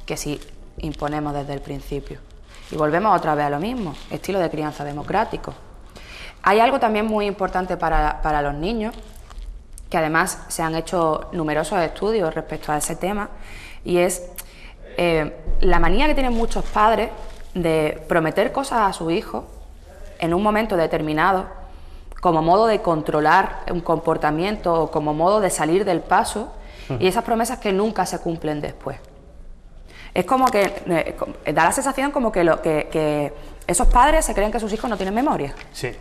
que si imponemos desde el principio. Y volvemos otra vez a lo mismo, estilo de crianza democrático. Hay algo también muy importante para los niños, que además se han hecho numerosos estudios respecto a ese tema, y es la manía que tienen muchos padres de prometer cosas a su hijo en un momento determinado, como modo de controlar un comportamiento o como modo de salir del paso, y esas promesas que nunca se cumplen después. Es como que da la sensación como que esos padres se creen que sus hijos no tienen memoria. Sí.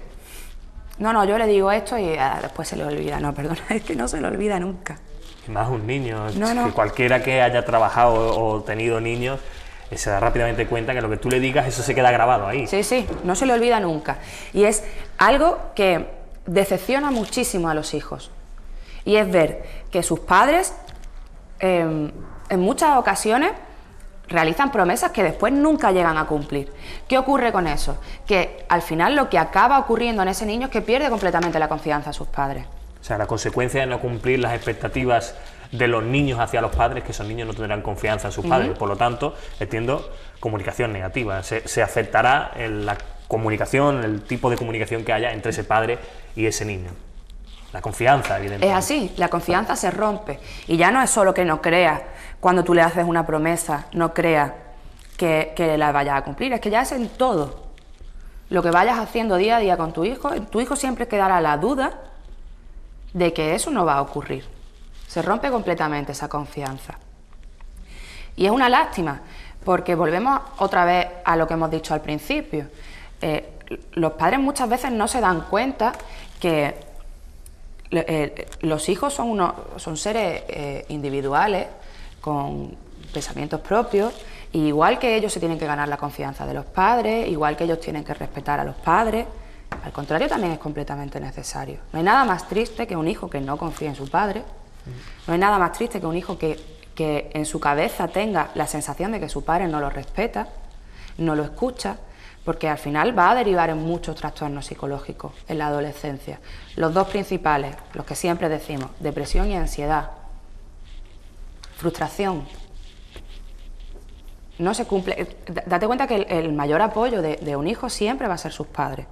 No, yo le digo esto y después se le olvida. No, perdona, es que no se le olvida nunca. Y más un niño, no. Que cualquiera que haya trabajado o tenido niños se da rápidamente cuenta que lo que tú le digas, eso se queda grabado ahí. Sí, no se le olvida nunca. Y es algo que decepciona muchísimo a los hijos. Y es ver que sus padres, en muchas ocasiones, realizan promesas que después nunca llegan a cumplir. ¿Qué ocurre con eso? Que al final lo que acaba ocurriendo en ese niño es que pierde completamente la confianza a sus padres. O sea, la consecuencia de no cumplir las expectativas de los niños hacia los padres, que esos niños no tendrán confianza en sus padres. Por lo tanto, entiendo comunicación negativa. Se afectará en la comunicación, el tipo de comunicación que haya entre ese padre y ese niño. La confianza, evidentemente. Es así, la confianza se rompe. Y ya no es solo que no creas, cuando tú le haces una promesa, no creas que la vayas a cumplir, es que ya es en todo. Lo que vayas haciendo día a día con tu hijo siempre quedará la duda de que eso no va a ocurrir. Se rompe completamente esa confianza. Y es una lástima, porque volvemos otra vez a lo que hemos dicho al principio. Los padres muchas veces no se dan cuenta que los hijos son seres individuales, con pensamientos propios, y igual que ellos se tienen que ganar la confianza de los padres, igual que ellos tienen que respetar a los padres, al contrario también es completamente necesario. No hay nada más triste que un hijo que no confía en su padre, no hay nada más triste que un hijo que en su cabeza tenga la sensación de que su padre no lo respeta, no lo escucha, porque al final va a derivar en muchos trastornos psicológicos en la adolescencia. Los dos principales, los que siempre decimos, depresión y ansiedad, frustración. No se cumple. Date cuenta que el mayor apoyo de un hijo siempre va a ser sus padres.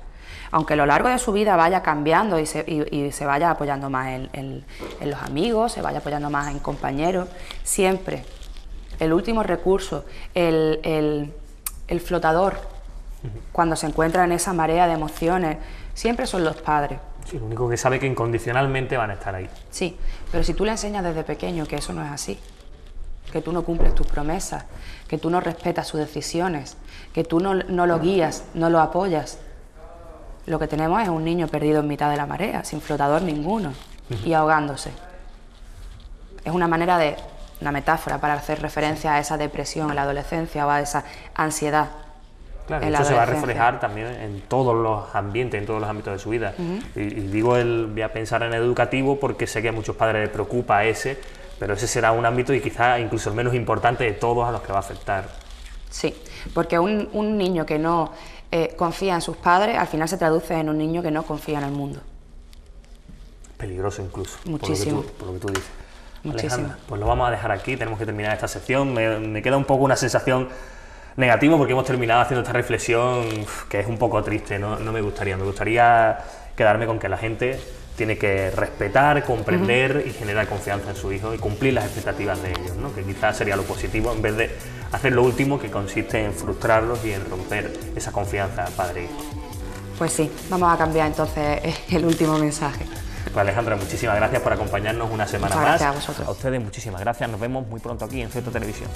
Aunque a lo largo de su vida vaya cambiando y se vaya apoyando más en los amigos, se vaya apoyando más en compañeros, siempre el último recurso, el flotador, cuando se encuentra en esa marea de emociones, siempre son los padres. Sí, lo único que sabe que incondicionalmente van a estar ahí. Sí, pero si tú le enseñas desde pequeño que eso no es así, que tú no cumples tus promesas, que tú no respetas sus decisiones, que tú no lo guías, no lo apoyas, lo que tenemos es un niño perdido en mitad de la marea, sin flotador ninguno, y ahogándose. Es una metáfora para hacer referencia a esa depresión en la adolescencia o a esa ansiedad. Claro, esto se va a reflejar también en todos los ambientes, en todos los ámbitos de su vida. Y digo, voy a pensar en el educativo porque sé que a muchos padres les preocupa ese, pero ese será un ámbito y quizá incluso el menos importante de todos a los que va a afectar. Sí, porque un niño que no confía en sus padres, al final se traduce en un niño que no confía en el mundo. Peligroso incluso. Muchísimo. Por lo que tú dices. Muchísimo. Alejandra, pues lo vamos a dejar aquí, tenemos que terminar esta sección. Me queda un poco una sensación negativa porque hemos terminado haciendo esta reflexión que es un poco triste, no me gustaría. Me gustaría quedarme con que la gente tiene que respetar, comprender y generar confianza en su hijo y cumplir las expectativas de ellos, ¿no? Que quizás sería lo positivo en vez de hacer lo último, que consiste en frustrarlos y en romper esa confianza padre-hijo. Pues sí, vamos a cambiar entonces el último mensaje. Pues Alejandra, muchísimas gracias por acompañarnos una semana más. Muchas gracias a vosotros. A ustedes muchísimas gracias, nos vemos muy pronto aquí en Z Televisión.